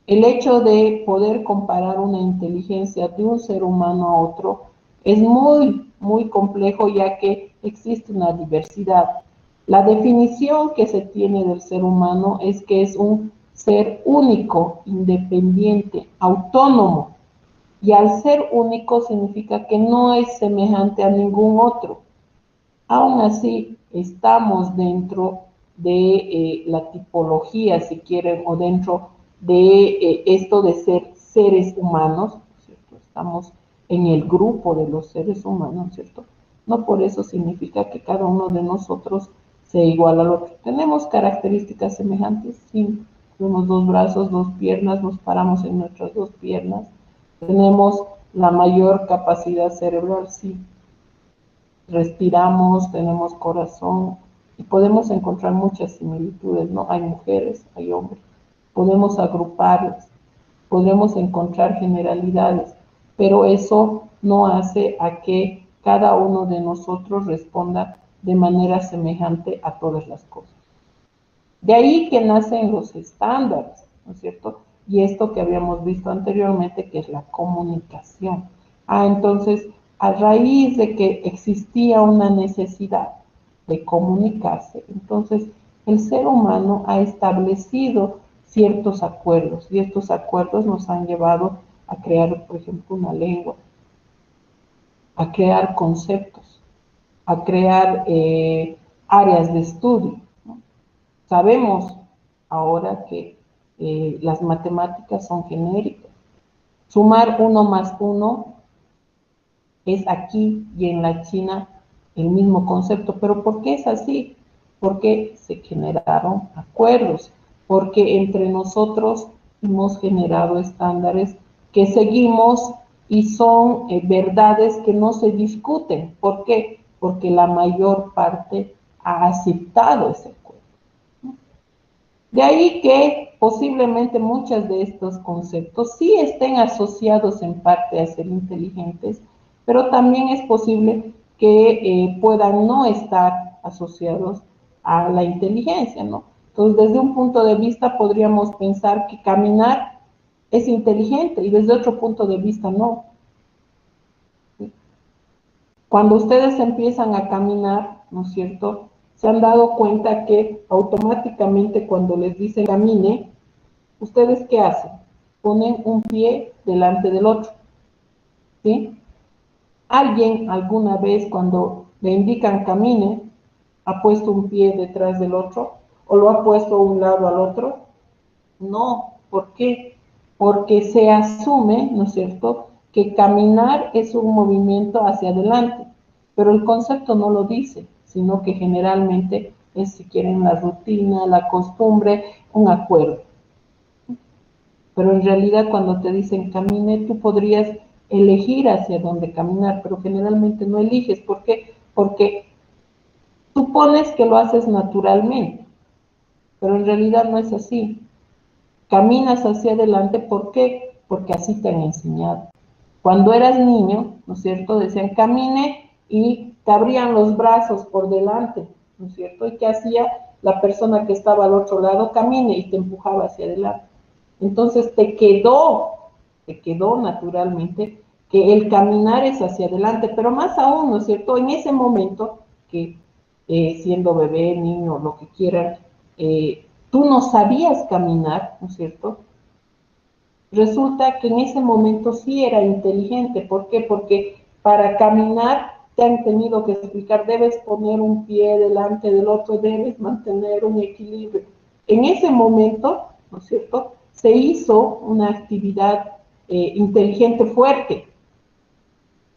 El hecho de poder comparar una inteligencia de un ser humano a otro es muy, muy complejo ya que existe una diversidad. La definición que se tiene del ser humano es que es un ser único, independiente, autónomo. Y al ser único significa que no es semejante a ningún otro. Aún así, estamos dentro de la tipología, si quieren, o dentro de esto de ser seres humanos, ¿cierto? Estamos en el grupo de los seres humanos, ¿cierto? No por eso significa que cada uno de nosotros sea igual al otro. ¿Tenemos características semejantes? Sí. Tenemos 2 brazos, 2 piernas, nos paramos en nuestras 2 piernas. Tenemos la mayor capacidad cerebral, sí. Respiramos, tenemos corazón y podemos encontrar muchas similitudes, ¿no? Hay mujeres, hay hombres. Podemos agruparlas, podemos encontrar generalidades, pero eso no hace a que cada uno de nosotros responda de manera semejante a todas las cosas. De ahí que nacen los estándares, ¿no es cierto? Y esto que habíamos visto anteriormente, que es la comunicación. Entonces, a raíz de que existía una necesidad de comunicarse, entonces el ser humano ha establecido ciertos acuerdos y estos acuerdos nos han llevado a crear, por ejemplo, una lengua, a crear conceptos, a crear áreas de estudio, ¿no? Sabemos ahora que las matemáticas son genéricas. Sumar 1 más 1 es aquí y en la China el mismo concepto. ¿Pero por qué es así? Porque se generaron acuerdos, porque entre nosotros hemos generado estándares que seguimos y son verdades que no se discuten. ¿Por qué? Porque la mayor parte ha aceptado ese acuerdo, ¿no? De ahí que posiblemente muchos de estos conceptos sí estén asociados en parte a ser inteligentes, pero también es posible que puedan no estar asociados a la inteligencia, ¿no? Entonces, desde un punto de vista podríamos pensar que caminar es inteligente y desde otro punto de vista no. Cuando ustedes empiezan a caminar, ¿no es cierto?, se han dado cuenta que automáticamente cuando les dicen camine, ¿ustedes qué hacen? Ponen un pie delante del otro, ¿sí? ¿Alguien alguna vez cuando le indican camine ha puesto un pie detrás del otro o lo ha puesto a un lado al otro? No. ¿Por qué? Porque se asume, ¿no es cierto?, que caminar es un movimiento hacia adelante, pero el concepto no lo dice, sino que generalmente es, si quieren, la rutina, la costumbre, un acuerdo. Pero en realidad cuando te dicen camine, tú podrías elegir hacia dónde caminar, pero generalmente no eliges. ¿Por qué? Porque supones que lo haces naturalmente, pero en realidad no es así. Caminas hacia adelante, ¿por qué? Porque así te han enseñado. Cuando eras niño, ¿no es cierto?, decían camine y te abrían los brazos por delante, ¿no es cierto? ¿Y qué hacía la persona que estaba al otro lado? Camine y te empujaba hacia adelante. Entonces te quedó naturalmente que el caminar es hacia adelante, pero más aún, ¿no es cierto?, en ese momento que siendo bebé, niño, lo que quieran, tú no sabías caminar, ¿no es cierto? Resulta que en ese momento sí era inteligente. ¿Por qué? Porque para caminar te han tenido que explicar, debes poner un pie delante del otro, debes mantener un equilibrio. En ese momento, ¿no es cierto?, se hizo una actividad inteligente fuerte.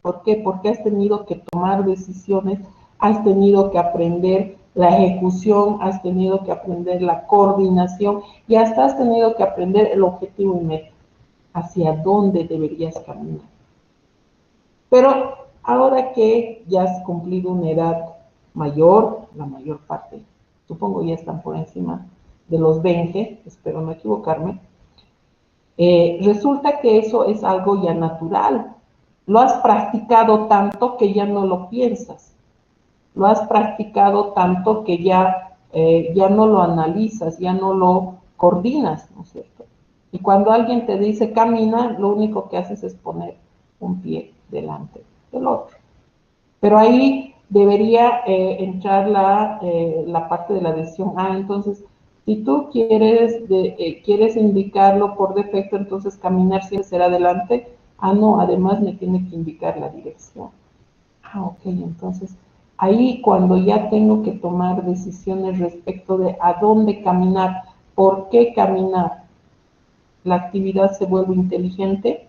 ¿Por qué? Porque has tenido que tomar decisiones, has tenido que aprender la ejecución, has tenido que aprender la coordinación y hasta has tenido que aprender el objetivo y meta, hacia dónde deberías caminar. Pero ahora que ya has cumplido una edad mayor, la mayor parte, supongo ya están por encima de los 20, espero no equivocarme, resulta que eso es algo ya natural. Lo has practicado tanto que ya no lo piensas. Lo has practicado tanto que ya no lo analizas, ya no lo coordinas, ¿no es cierto? Y cuando alguien te dice camina, lo único que haces es poner un pie delante del otro. Pero ahí debería entrar la parte de la decisión. Entonces, si tú quieres indicarlo por defecto, entonces caminar siempre será adelante. No, además me tiene que indicar la dirección. Ok, entonces ahí cuando ya tengo que tomar decisiones respecto de a dónde caminar, por qué caminar, ¿la actividad se vuelve inteligente?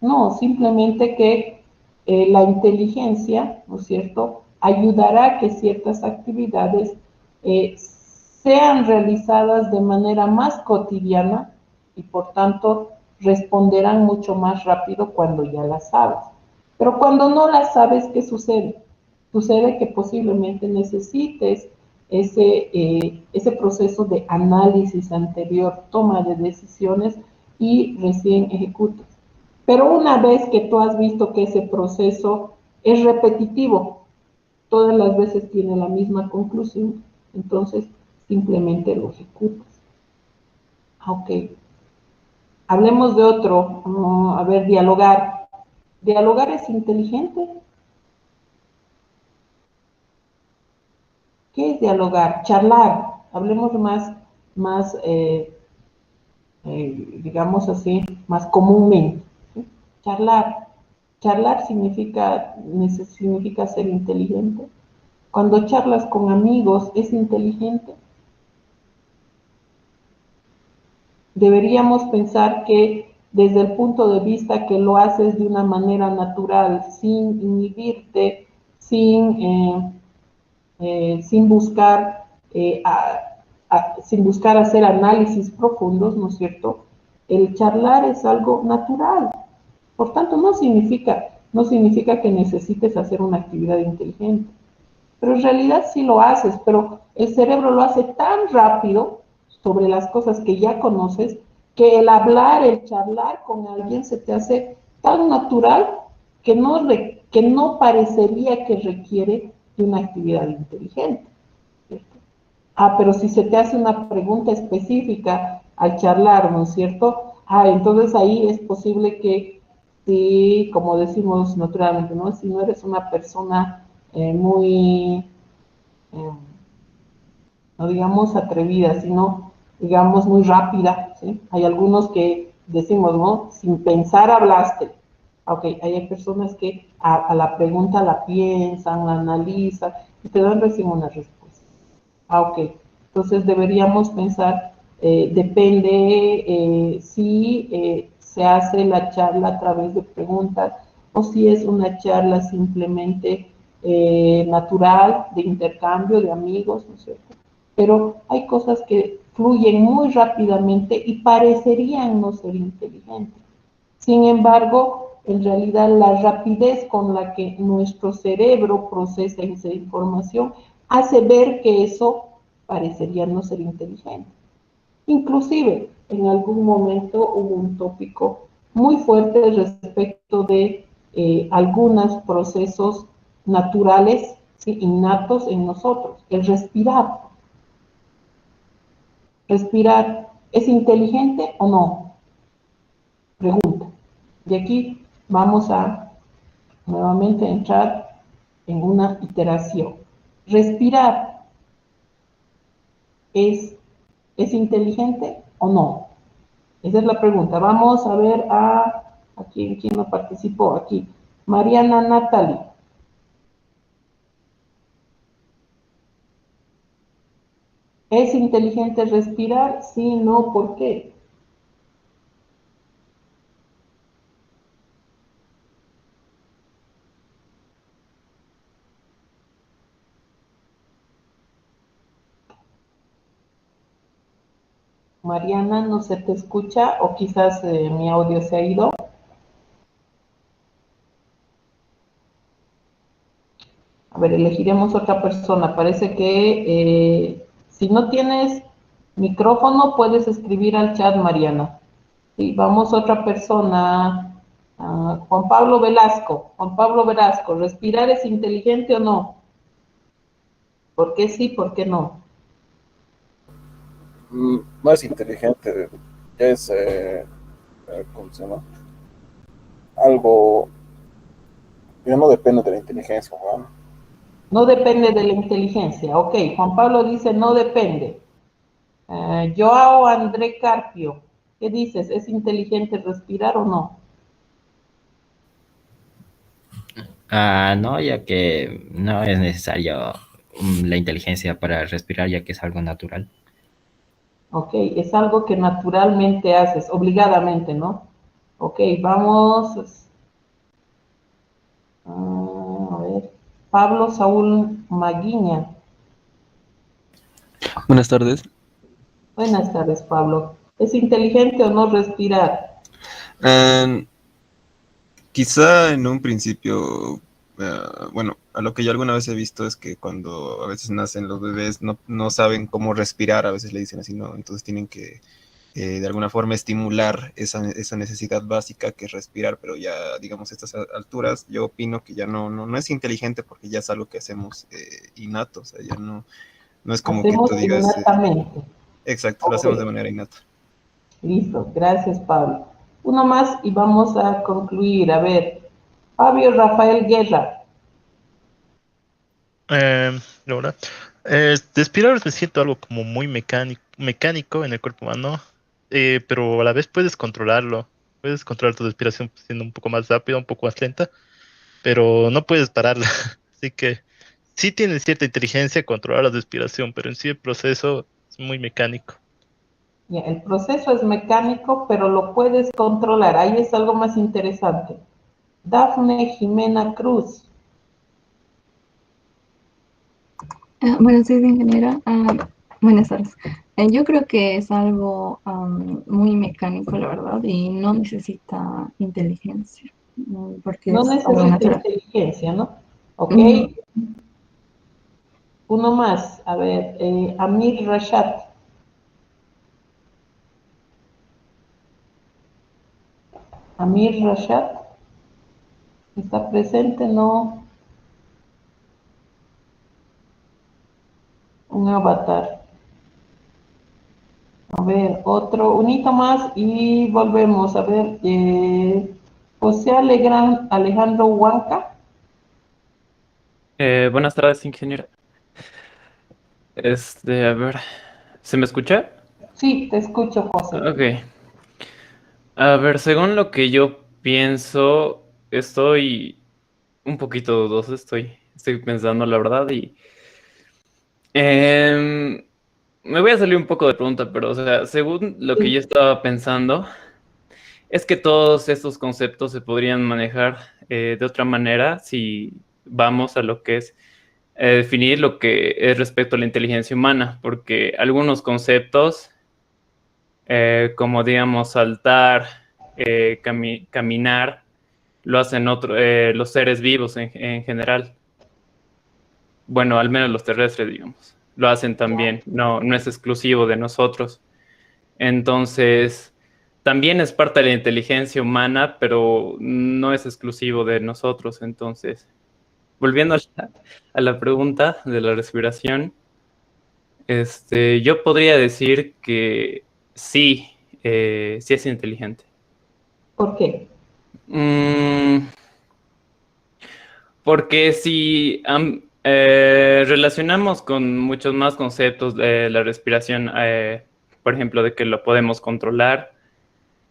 No, simplemente que la inteligencia, ¿no es cierto?, ayudará a que ciertas actividades sean realizadas de manera más cotidiana y por tanto responderán mucho más rápido cuando ya las sabes. Pero cuando no las sabes, ¿qué sucede? Sucede que posiblemente necesites ese proceso de análisis anterior, toma de decisiones y recién ejecutas. Pero una vez que tú has visto que ese proceso es repetitivo, todas las veces tiene la misma conclusión, entonces simplemente lo ejecutas. Ok. Hablemos de otro, dialogar. ¿Dialogar es inteligente? ¿Qué es dialogar? Charlar. Hablemos más digamos así, más comúnmente. ¿Sí? Charlar. Charlar significa ser inteligente. Cuando charlas con amigos, ¿es inteligente? Deberíamos pensar que desde el punto de vista que lo haces de una manera natural, sin inhibirte, sin buscar sin buscar hacer análisis profundos, ¿no es cierto? El charlar es algo natural. Por tanto, no significa que necesites hacer una actividad inteligente. Pero en realidad sí lo haces, pero el cerebro lo hace tan rápido sobre las cosas que ya conoces, que el hablar, el charlar con alguien se te hace tan natural que no parecería que requiere de una actividad inteligente. ¿Cierto? Pero si se te hace una pregunta específica al charlar, ¿no es cierto? Entonces ahí es posible que, sí, como decimos naturalmente, ¿no? Si no eres una persona muy, no digamos atrevida, sino, digamos, muy rápida, ¿sí? Hay algunos que decimos, ¿no? Sin pensar hablaste. Ok, hay personas que a la pregunta la piensan, la analizan y te dan recién una respuesta. Ok, entonces deberíamos pensar, depende si se hace la charla a través de preguntas o si es una charla simplemente natural, de intercambio, de amigos, ¿no es cierto? Pero hay cosas que fluyen muy rápidamente y parecerían no ser inteligentes. Sin embargo, en realidad la rapidez con la que nuestro cerebro procesa esa información hace ver que eso parecería no ser inteligente. Inclusive, en algún momento hubo un tópico muy fuerte respecto de algunos procesos naturales, ¿sí? Innatos en nosotros. El respirar. ¿Respirar es inteligente o no? Pregunta. Y aquí vamos a nuevamente entrar en una iteración. ¿Respirar es inteligente o no? Esa es la pregunta. Vamos a ver a quién no participó aquí. Mariana Natalie. ¿Es inteligente respirar? Sí, no, ¿por qué? Mariana, no se te escucha o quizás mi audio se ha ido. A ver, elegiremos otra persona. Parece que si no tienes micrófono puedes escribir al chat, Mariana. Sí, vamos a otra persona. Juan Pablo Velasco. Juan Pablo Velasco, ¿respirar es inteligente o no? ¿Por qué sí, por qué no? No es inteligente, es, ¿cómo se llama? Algo que no depende de la inteligencia humana. No depende de la inteligencia. Ok, Juan Pablo dice no depende. Joao André Carpio, ¿qué dices? ¿Es inteligente respirar o no? No, ya que no es necesario la inteligencia para respirar, ya que es algo natural. Ok, es algo que naturalmente haces, obligadamente, ¿no? Ok, vamos. A ver. Pablo Saúl Maguiña. Buenas tardes. Buenas tardes, Pablo. ¿Es inteligente o no respirar? Quizá en un principio, bueno, a lo que yo alguna vez he visto es que cuando a veces nacen los bebés no saben cómo respirar, a veces le dicen así, ¿no? Entonces tienen que de alguna forma estimular esa necesidad básica que es respirar, pero ya, digamos, a estas alturas yo opino que ya no es inteligente porque ya es algo que hacemos innato, o sea, ya no es como hacemos que tú digas... innatamente. Exacto, Okay. Lo hacemos de manera innata. Listo, gracias, Pablo. Uno más y vamos a concluir. A ver, Fabio Rafael Guerra. Laura, de espiral me siento algo como muy mecánico en el cuerpo humano, pero a la vez puedes controlarlo. Puedes controlar tu respiración siendo un poco más rápida, un poco más lenta, pero no puedes pararla. Así que sí tiene cierta inteligencia controlar la respiración, pero en sí el proceso es muy mecánico. Ya, el proceso es mecánico, pero lo puedes controlar. Ahí es algo más interesante. Dafne Jimena Cruz. Bueno, soy ingeniera. Buenas tardes. Yo creo que es algo muy mecánico, la verdad, y no necesita inteligencia, porque No es algo necesita natural. inteligencia, ¿no? Ok. Uno más. A ver, Amir Rashad. Amir Rashad. ¿Está presente? No. Un avatar. A ver, otro, un hito más y volvemos. A ver, José Alejandro Huanca. Buenas tardes, ingeniero. A ver, ¿se me escucha? Sí, te escucho, José. Ok. A ver, según lo que yo pienso, estoy un poquito dudoso, estoy pensando la verdad y me voy a salir un poco de pregunta, pero o sea, según lo que yo estaba pensando, es que todos estos conceptos se podrían manejar de otra manera si vamos a lo que es definir lo que es respecto a la inteligencia humana, porque algunos conceptos, como digamos saltar, caminar, lo hacen los seres vivos en general. Bueno, al menos los terrestres, digamos. Lo hacen también, no es exclusivo de nosotros. Entonces, también es parte de la inteligencia humana, pero no es exclusivo de nosotros. Entonces, volviendo a la pregunta de la respiración, yo podría decir que sí, sí es inteligente. ¿Por qué? Porque si relacionamos con muchos más conceptos de la respiración, por ejemplo, de que lo podemos controlar,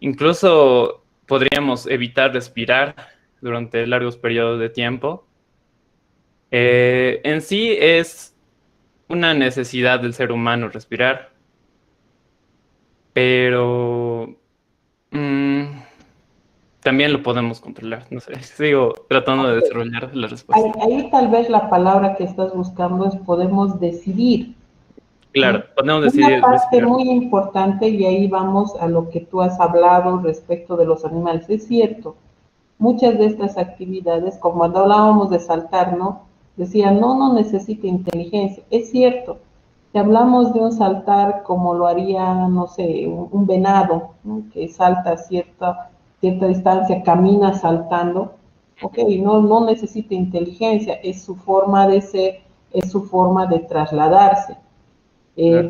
incluso podríamos evitar respirar durante largos periodos de tiempo. En sí es una necesidad del ser humano respirar, pero también lo podemos controlar. No sé, sigo tratando de desarrollar la respuesta. Ahí tal vez la palabra que estás buscando es podemos decidir. Claro, podemos Una decidir parte respirar. muy importante, y ahí vamos a lo que tú has hablado respecto de los animales. Es cierto, muchas de estas actividades, como cuando hablábamos de saltar, ¿no? Decían, no necesita inteligencia. Es cierto, si hablamos de un saltar como lo haría, no sé, un venado, ¿no? Que salta a cierta distancia, camina saltando, ok, no necesita inteligencia, es su forma de ser, es su forma de trasladarse.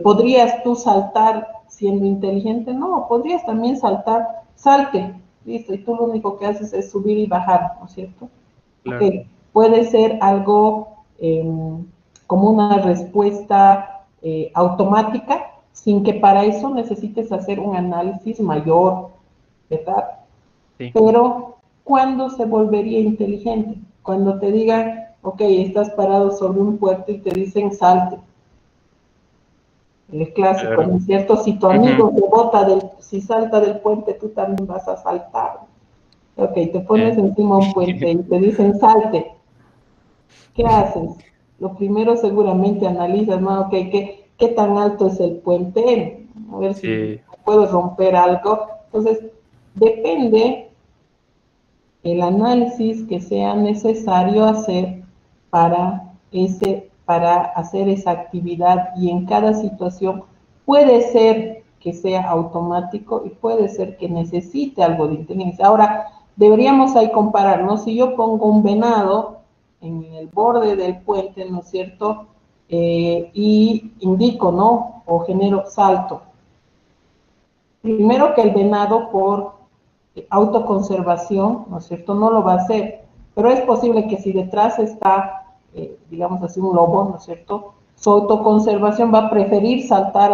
¿Podrías tú saltar siendo inteligente? No, podrías también salte, listo, y tú lo único que haces es subir y bajar, ¿no es cierto? Claro. Okay. Puede ser algo como una respuesta automática, sin que para eso necesites hacer un análisis mayor, ¿verdad? Sí. Pero, ¿cuándo se volvería inteligente? Cuando te digan, ok, estás parado sobre un puente y te dicen salte. El clásico, Claro. ¿no es cierto? Si tu amigo te bota si salta del puente, tú también vas a saltar. Ok, te pones encima de un puente y te dicen salte. ¿Qué haces? Lo primero seguramente analizas, ¿no? Ok, ¿qué tan alto es el puente? A ver si puedo romper algo. Entonces, depende el análisis que sea necesario hacer para hacer esa actividad, y en cada situación puede ser que sea automático y puede ser que necesite algo de inteligencia. Ahora, deberíamos ahí comparar, ¿no? Si yo pongo un venado en el borde del puente, ¿no es cierto? Y indico, ¿no? O genero salto. Primero que el venado por autoconservación, ¿no es cierto? No lo va a hacer, Pero es posible que si detrás está, digamos así, un lobo, ¿no es cierto?, su autoconservación va a preferir saltar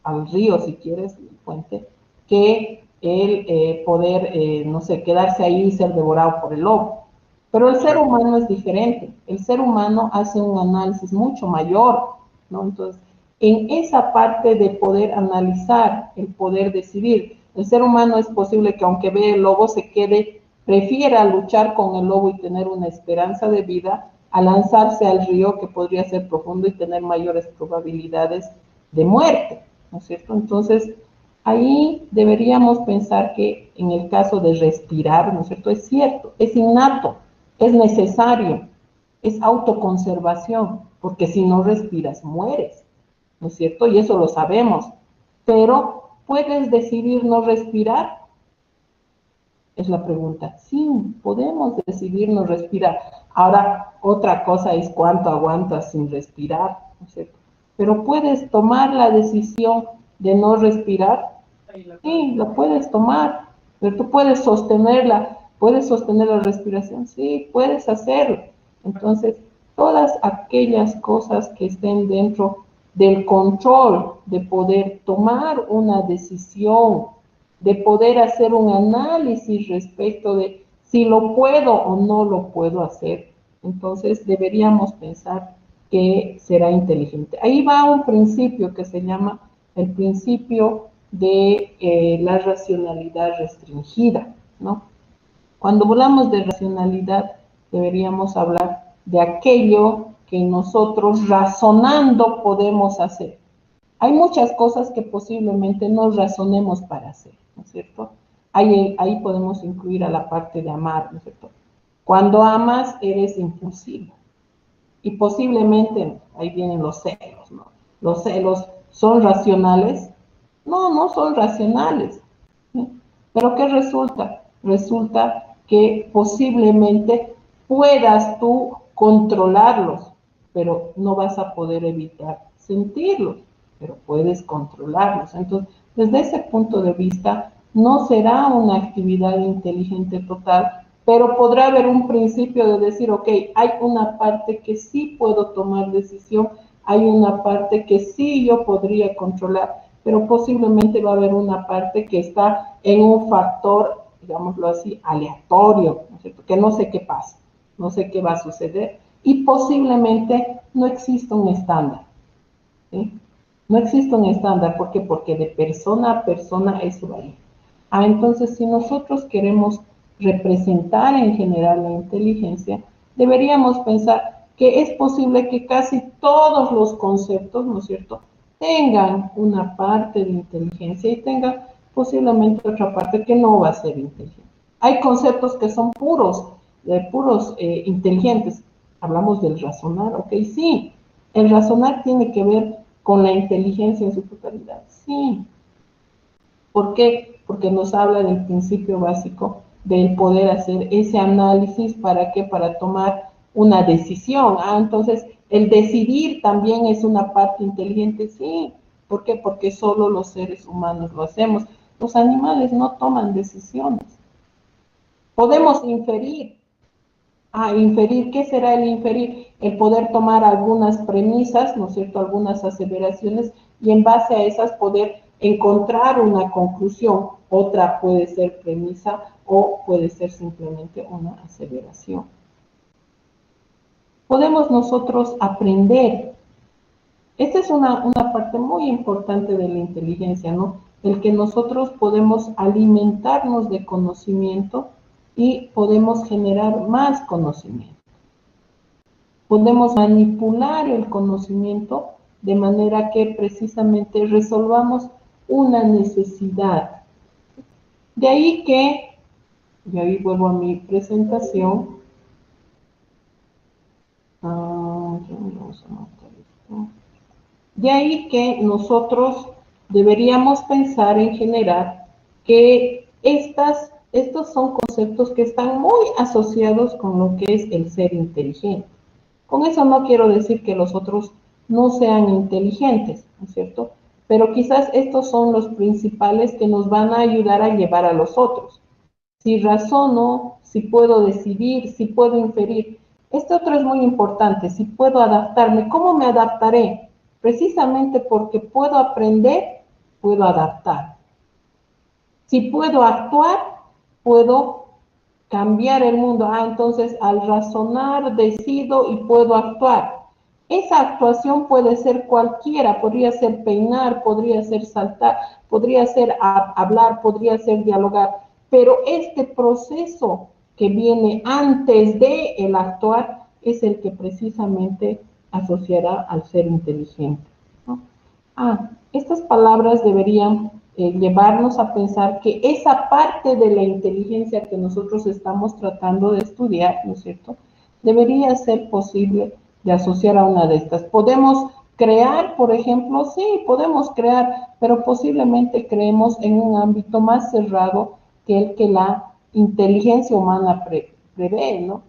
al río, si quieres, el puente, que el poder, no sé, quedarse ahí y ser devorado por el lobo. Pero el ser humano es diferente. El ser humano hace un análisis mucho mayor, ¿no? Entonces, en esa parte de poder analizar, el poder decidir, el ser humano es posible que aunque ve el lobo se quede, prefiera luchar con el lobo y tener una esperanza de vida a lanzarse al río que podría ser profundo y tener mayores probabilidades de muerte, ¿no es cierto? Entonces, ahí deberíamos pensar que en el caso de respirar, ¿no es cierto?, es cierto, es innato, es necesario, es autoconservación, porque si no respiras, mueres, ¿no es cierto? Y eso lo sabemos, pero ¿puedes decidir no respirar? Es la pregunta. Sí, podemos decidir no respirar. Ahora, otra cosa es cuánto aguantas sin respirar, ¿no es cierto? Pero ¿puedes tomar la decisión de no respirar? Sí, lo puedes tomar, pero tú puedes sostener la respiración, sí, puedes hacerlo. Entonces, todas aquellas cosas que estén dentro del control de poder tomar una decisión, de poder hacer un análisis respecto de si lo puedo o no lo puedo hacer, entonces deberíamos pensar que será inteligente. Ahí va un principio que se llama el principio de la racionalidad restringida, ¿no? Cuando hablamos de racionalidad, deberíamos hablar de aquello que nosotros razonando podemos hacer. Hay muchas cosas que posiblemente no razonemos para hacer, ¿no es cierto? Ahí podemos incluir a la parte de amar, ¿no es cierto? Cuando amas, eres impulsivo. Y posiblemente, ahí vienen los celos, ¿no? Los celos son racionales. No son racionales. ¿Sí? ¿Pero qué resulta? Resulta que posiblemente puedas tú controlarlos, pero no vas a poder evitar sentirlos, pero puedes controlarlos. Entonces, desde ese punto de vista, no será una actividad inteligente total, pero podrá haber un principio de decir, ok, hay una parte que sí puedo tomar decisión, hay una parte que sí yo podría controlar, pero posiblemente va a haber una parte que está en un factor, digámoslo así, aleatorio, ¿no es cierto?, que no sé qué pasa, no sé qué va a suceder, y posiblemente no exista un estándar, ¿sí? No existe un estándar, ¿por qué? Porque de persona a persona eso varía. Entonces, si nosotros queremos representar en general la inteligencia, deberíamos pensar que es posible que casi todos los conceptos, ¿no es cierto?, tengan una parte de inteligencia y tengan posiblemente otra parte que no va a ser inteligente. Hay conceptos que son puros inteligentes. Hablamos del razonar, ok, sí. El razonar tiene que ver con la inteligencia en su totalidad, sí. ¿Por qué? Porque nos habla del principio básico del poder hacer ese análisis, ¿para qué? Para tomar una decisión. Entonces, el decidir también es una parte inteligente, sí. ¿Por qué? Porque solo los seres humanos lo hacemos. Los animales no toman decisiones. Podemos inferir. Inferir, ¿qué será el inferir? El poder tomar algunas premisas, ¿no es cierto?, algunas aseveraciones, y en base a esas poder encontrar una conclusión. Otra puede ser premisa o puede ser simplemente una aseveración. Podemos nosotros aprender. Esta es una parte muy importante de la inteligencia, ¿no? El que nosotros podemos alimentarnos de conocimiento y podemos generar más conocimiento. Podemos manipular el conocimiento de manera que precisamente resolvamos una necesidad. De ahí que, y ahí vuelvo a mi presentación, de ahí que nosotros deberíamos pensar en general que estos son conceptos que están muy asociados con lo que es el ser inteligente. Con eso no quiero decir que los otros no sean inteligentes, ¿no es cierto? Pero quizás estos son los principales que nos van a ayudar a llevar a los otros. si razono, si puedo decidir, si puedo inferir. Este otro es muy importante, si puedo adaptarme. ¿Cómo me adaptaré? Precisamente porque puedo aprender, puedo adaptar. Si puedo actuar, puedo cambiar el mundo. Entonces al razonar decido y puedo actuar. Esa actuación puede ser cualquiera, podría ser peinar, podría ser saltar, podría ser hablar, podría ser dialogar, pero este proceso que viene antes de el actuar es el que precisamente asociará al ser inteligente, ¿no? Estas palabras deberían llevarnos a pensar que esa parte de la inteligencia que nosotros estamos tratando de estudiar, ¿no es cierto?, debería ser posible de asociar a una de estas. ¿Podemos crear, por ejemplo? Sí, podemos crear, pero posiblemente creemos en un ámbito más cerrado que el que la inteligencia humana prevé, ¿no?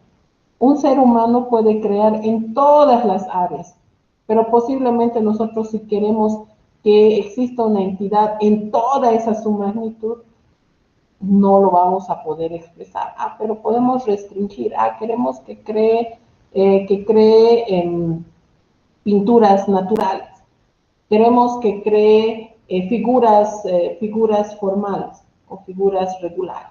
Un ser humano puede crear en todas las áreas, pero posiblemente nosotros, si queremos que exista una entidad en toda esa su magnitud, no lo vamos a poder expresar. Pero podemos restringir. Queremos que cree pinturas naturales. Queremos que cree figuras formales o figuras regulares.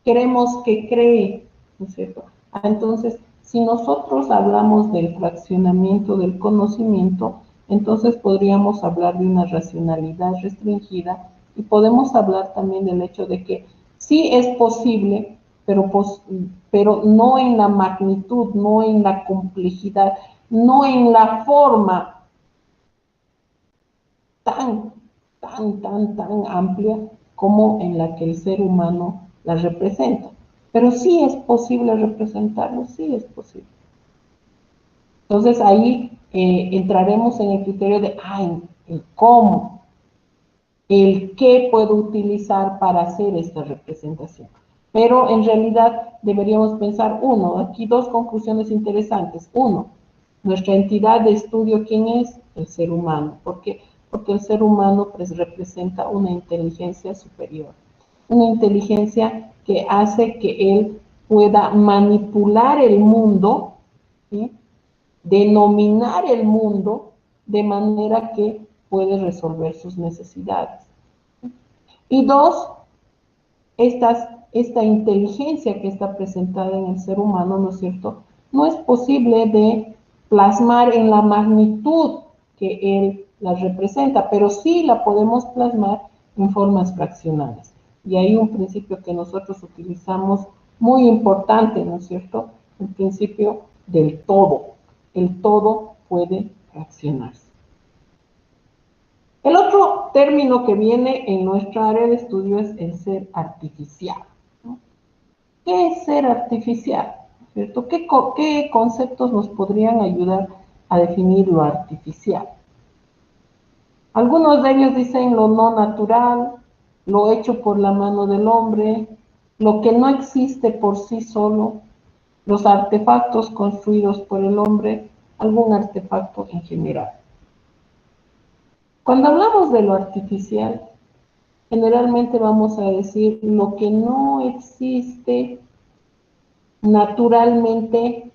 Queremos que cree, ¿no es cierto? Entonces, si nosotros hablamos del fraccionamiento del conocimiento, entonces podríamos hablar de una racionalidad restringida y podemos hablar también del hecho de que sí es posible, pero no en la magnitud, no en la complejidad, no en la forma tan amplia como en la que el ser humano la representa. Pero sí es posible representarlo, sí es posible. Entonces ahí entraremos en el criterio de el cómo, el qué puedo utilizar para hacer esta representación. Pero en realidad deberíamos pensar, aquí dos conclusiones interesantes. Nuestra entidad de estudio, ¿quién es? El ser humano. ¿Por qué? Porque el ser humano pues representa una inteligencia superior. Una inteligencia que hace que él pueda manipular el mundo, ¿sí?, denominar el mundo de manera que puede resolver sus necesidades. Y dos, esta inteligencia que está presentada en el ser humano, ¿no es cierto?, no es posible de plasmar en la magnitud que él la representa, pero sí la podemos plasmar en formas fraccionales. Y hay un principio que nosotros utilizamos muy importante, ¿no es cierto?, el principio del todo. El todo puede fraccionarse. El otro término que viene en nuestra área de estudio es el ser artificial, ¿no? ¿Qué es ser artificial? ¿Cierto? ¿Qué conceptos nos podrían ayudar a definir lo artificial? Algunos de ellos dicen lo no natural, lo hecho por la mano del hombre, lo que no existe por sí solo, los artefactos construidos por el hombre, algún artefacto en general. Cuando hablamos de lo artificial, generalmente vamos a decir lo que no existe naturalmente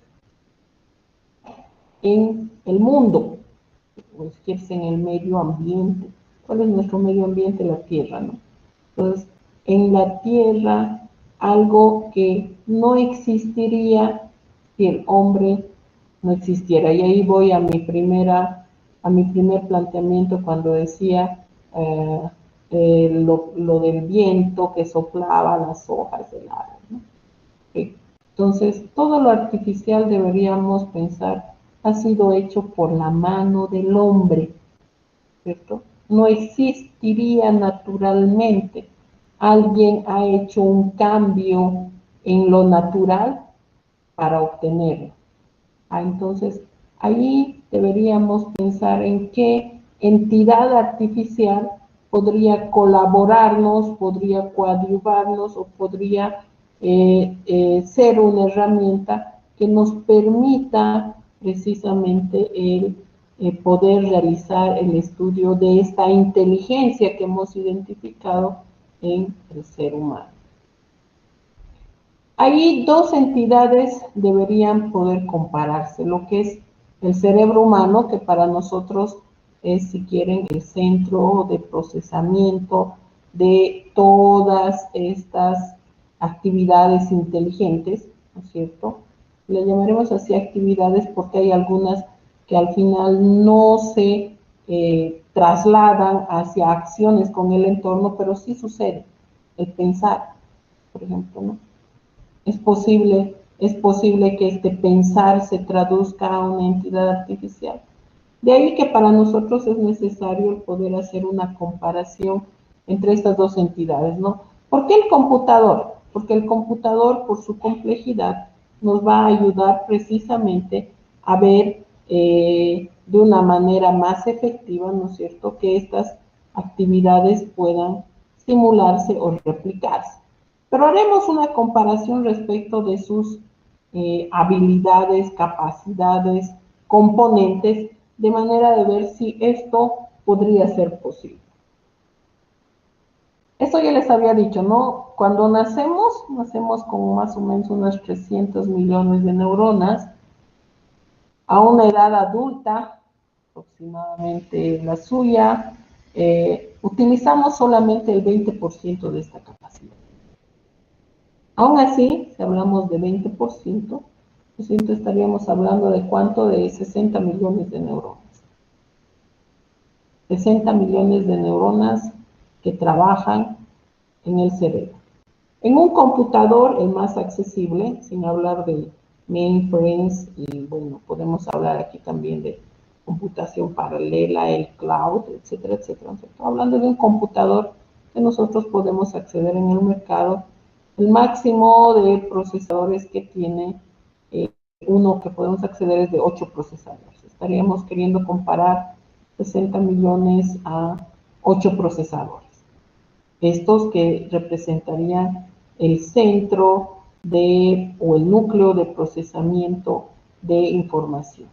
en el mundo, o si quieres en el medio ambiente. ¿Cuál es nuestro medio ambiente? La Tierra, ¿no? Entonces, en la Tierra, algo que no existiría si el hombre no existiera. Y ahí voy a mi primer planteamiento cuando decía lo del viento que soplaba las hojas del árbol, ¿no? Entonces, todo lo artificial deberíamos pensar ha sido hecho por la mano del hombre, ¿cierto? No existiría naturalmente. Alguien ha hecho un cambio en lo natural para obtenerlo. Entonces, ahí deberíamos pensar en qué entidad artificial podría colaborarnos, podría coadyuvarnos o podría ser una herramienta que nos permita precisamente el poder realizar el estudio de esta inteligencia que hemos identificado en el ser humano. Ahí dos entidades deberían poder compararse, lo que es el cerebro humano, que para nosotros es, si quieren, el centro de procesamiento de todas estas actividades inteligentes, ¿no es cierto? Le llamaremos así actividades porque hay algunas que al final no se trasladan hacia acciones con el entorno, pero sí sucede. El pensar, por ejemplo, ¿no? Es posible que este pensar se traduzca a una entidad artificial. De ahí que para nosotros es necesario el poder hacer una comparación entre estas dos entidades, ¿no? ¿Por qué el computador? Porque el computador, por su complejidad, nos va a ayudar precisamente a ver de una manera más efectiva, ¿no es cierto?, que estas actividades puedan simularse o replicarse. Pero haremos una comparación respecto de sus habilidades, capacidades, componentes, de manera de ver si esto podría ser posible. Esto ya les había dicho, ¿no? Cuando nacemos con más o menos unas 300 millones de neuronas. A una edad adulta, aproximadamente la suya, utilizamos solamente el 20% de esta capacidad. Aún así, si hablamos de 20%, estaríamos hablando de ¿cuánto? De 60 millones de neuronas. 60 millones de neuronas que trabajan en el cerebro. En un computador, el más accesible, sin hablar de mainframes, y bueno, podemos hablar aquí también de computación paralela, el cloud, etcétera, etcétera. Hablando de un computador que nosotros podemos acceder en el mercado, el máximo de procesadores que tiene uno que podemos acceder es de 8 procesadores. Estaríamos queriendo comparar 60 millones a 8 procesadores. Estos que representarían el centro o el núcleo de procesamiento de información.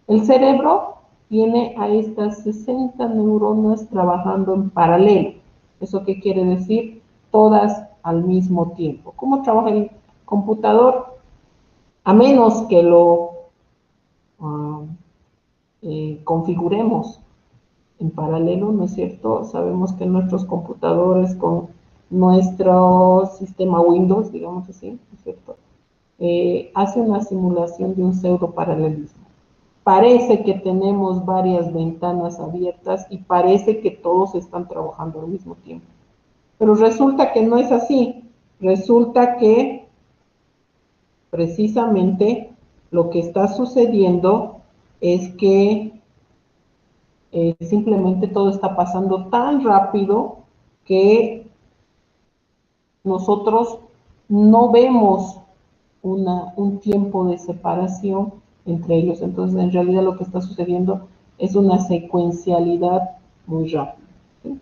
El cerebro tiene a estas 60 neuronas trabajando en paralelo. ¿Eso qué quiere decir? Todas al mismo tiempo. ¿Cómo trabaja el computador? A menos que lo configuremos en paralelo, ¿no es cierto? Sabemos que nuestros computadores con nuestro sistema Windows, digamos así, ¿no es cierto?, hace una simulación de un pseudo paralelismo. Parece que tenemos varias ventanas abiertas y parece que todos están trabajando al mismo tiempo. Pero resulta que no es así. Resulta que precisamente lo que está sucediendo es que simplemente todo está pasando tan rápido que nosotros no vemos un tiempo de separación entre ellos. Entonces, en realidad lo que está sucediendo es una secuencialidad muy rápida, ¿sí?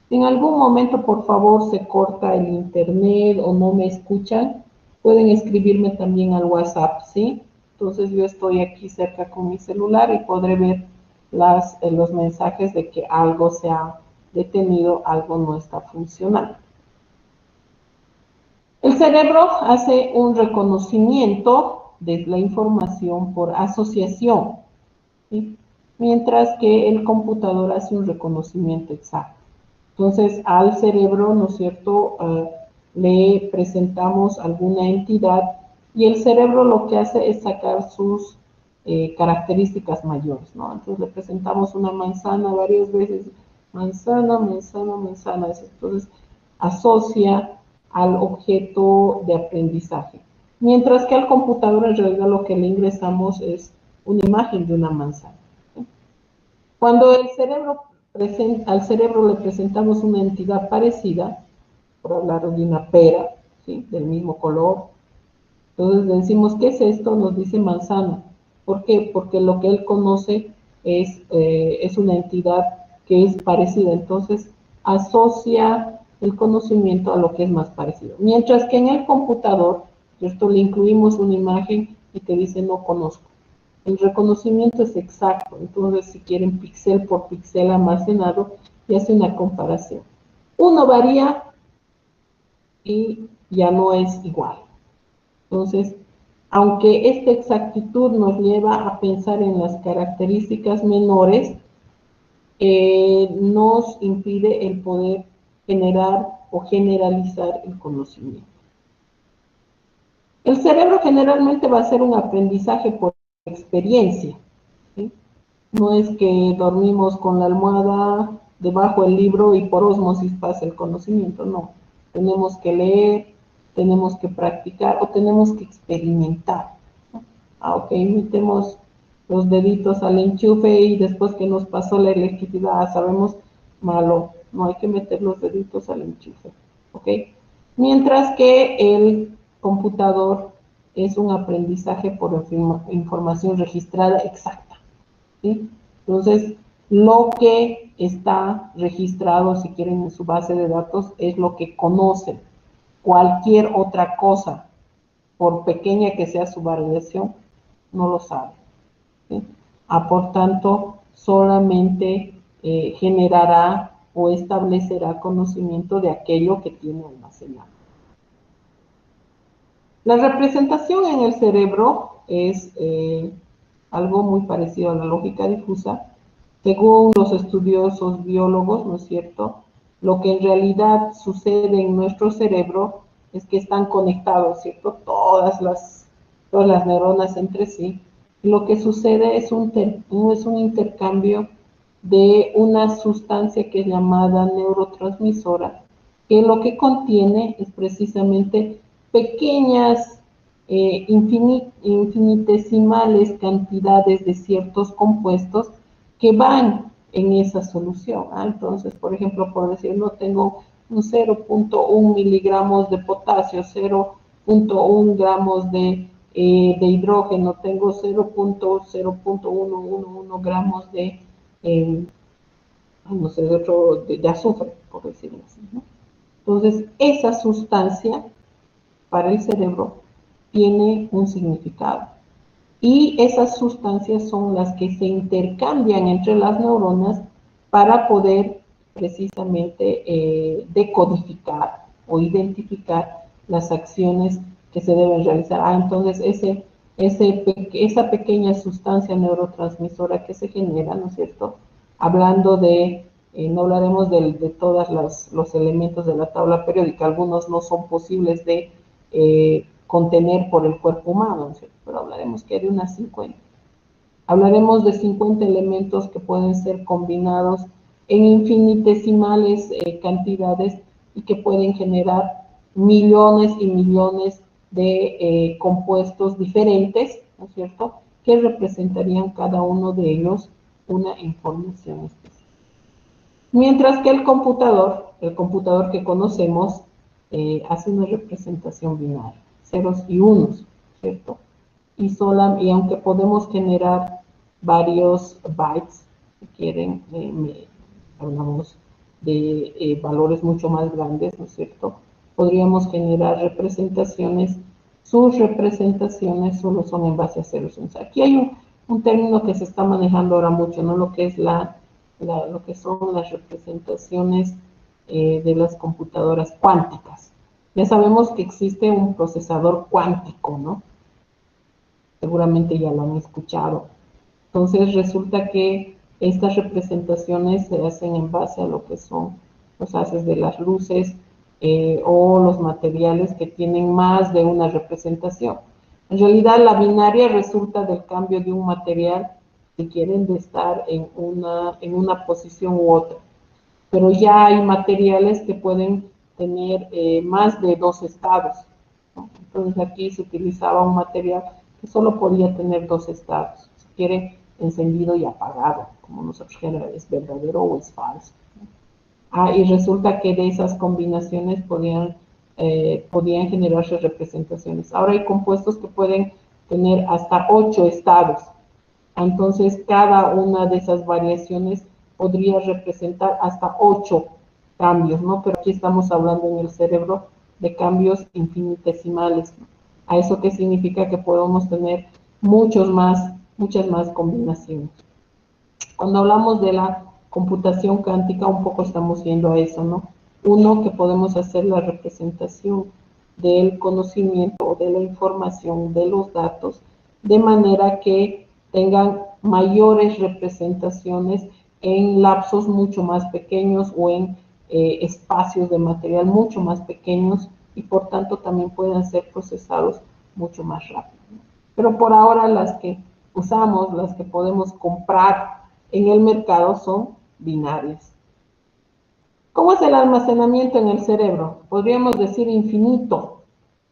Si en algún momento, por favor, se corta el internet o no me escuchan, pueden escribirme también al WhatsApp, ¿sí? Entonces, yo estoy aquí cerca con mi celular y podré ver los mensajes de que algo se ha detenido, algo no está funcionando. El cerebro hace un reconocimiento de la información por asociación, ¿sí?, mientras que el computador hace un reconocimiento exacto. Entonces, al cerebro, ¿no es cierto?, le presentamos alguna entidad y el cerebro lo que hace es sacar sus características mayores, ¿no? Entonces, le presentamos una manzana varias veces, manzana, manzana, manzana. Entonces, asocia al objeto de aprendizaje. Mientras que al computador en realidad lo que le ingresamos es una imagen de una manzana, ¿sí? Cuando al cerebro le presentamos una entidad parecida, por hablar de una pera, ¿sí?, del mismo color, entonces le decimos, ¿qué es esto? Nos dice manzana. ¿Por qué? Porque lo que él conoce es una entidad que es parecida. Entonces asocia el conocimiento a lo que es más parecido. Mientras que en el computador, ¿cierto?, le incluimos una imagen y te dice no conozco. El reconocimiento es exacto. Entonces, si quieren píxel por píxel almacenado, y hace una comparación. Uno varía y ya no es igual. Entonces, aunque esta exactitud nos lleva a pensar en las características menores, nos impide el poder generar o generalizar el conocimiento. El cerebro generalmente va a ser un aprendizaje por experiencia, ¿sí? No es que dormimos con la almohada debajo del libro y por ósmosis pasa el conocimiento, no. Tenemos que leer, tenemos que practicar o tenemos que experimentar, ¿no? Ok, metemos los deditos al enchufe y después que nos pasó la electricidad, sabemos, malo, no hay que meter los deditos al enchufe, ¿ok? Mientras que el computador es un aprendizaje por información registrada exacta, ¿sí? Entonces, lo que está registrado, si quieren, en su base de datos, es lo que conoce. Cualquier otra cosa, por pequeña que sea su variación, no lo sabe, ¿sí? Por tanto, solamente generará o establecerá conocimiento de aquello que tiene almacenado. La representación en el cerebro es algo muy parecido a la lógica difusa. Según los estudiosos biólogos, ¿no es cierto?, lo que en realidad sucede en nuestro cerebro es que están conectados, ¿cierto?, todas las neuronas entre sí. Lo que sucede es un intercambio de una sustancia que es llamada neurotransmisora, que lo que contiene es precisamente pequeñas, infinitesimales cantidades de ciertos compuestos que van en esa solución. Entonces, por ejemplo, por decir, no tengo un 0.1 miligramos de potasio, 0.1 gramos de hidrógeno, tengo 0.111 gramos de, no sé, de azufre, por decirlo así, ¿no? Entonces, esa sustancia para el cerebro tiene un significado. Y esas sustancias son las que se intercambian entre las neuronas para poder precisamente decodificar o identificar las acciones que se deben realizar. Entonces esa pequeña sustancia neurotransmisora que se genera, ¿no es cierto? Hablando de, no hablaremos de todos los elementos de la tabla periódica, algunos no son posibles de contener por el cuerpo humano, ¿cierto? Pero hablaremos que de unas 50. Hablaremos de 50 elementos que pueden ser combinados en infinitesimales cantidades y que pueden generar millones y millones de compuestos diferentes, ¿no es cierto?, que representarían cada uno de ellos una información específica. Mientras que el computador que conocemos, hace una representación binaria, ceros y unos, ¿cierto? Y aunque podemos generar varios bytes, si quieren, hablamos de valores mucho más grandes, ¿no es cierto? Podríamos generar representaciones, sus representaciones solo son en base a ceros y unos. Aquí hay un término que se está manejando ahora mucho, ¿no? Lo que es lo que son las representaciones de las computadoras cuánticas. Ya sabemos que existe un procesador cuántico, ¿no? Seguramente ya lo han escuchado. Entonces resulta que estas representaciones se hacen en base a lo que son los haces de las luces o los materiales que tienen más de una representación. En realidad la binaria resulta del cambio de un material, si quieren, de estar en una posición u otra. Pero ya hay materiales que pueden tener más de 2 estados, ¿no? Entonces aquí se utilizaba un material que solo podía tener 2 estados, si quiere, encendido y apagado, como nosotros generamos, es verdadero o es falso, ¿no? Y resulta que de esas combinaciones podían generarse representaciones. Ahora hay compuestos que pueden tener hasta 8 estados, entonces cada una de esas variaciones podría representar hasta 8 cambios, ¿no? Pero aquí estamos hablando en el cerebro de cambios infinitesimales, ¿no? ¿A eso qué significa? Que podemos tener muchas más combinaciones. Cuando hablamos de la computación cuántica, un poco estamos viendo a eso, ¿no? Uno, que podemos hacer la representación del conocimiento o de la información, de los datos, de manera que tengan mayores representaciones en lapsos mucho más pequeños o en espacios de material mucho más pequeños y por tanto también pueden ser procesados mucho más rápido. Pero por ahora las que usamos, las que podemos comprar en el mercado son binarias. ¿Cómo es el almacenamiento en el cerebro? Podríamos decir infinito,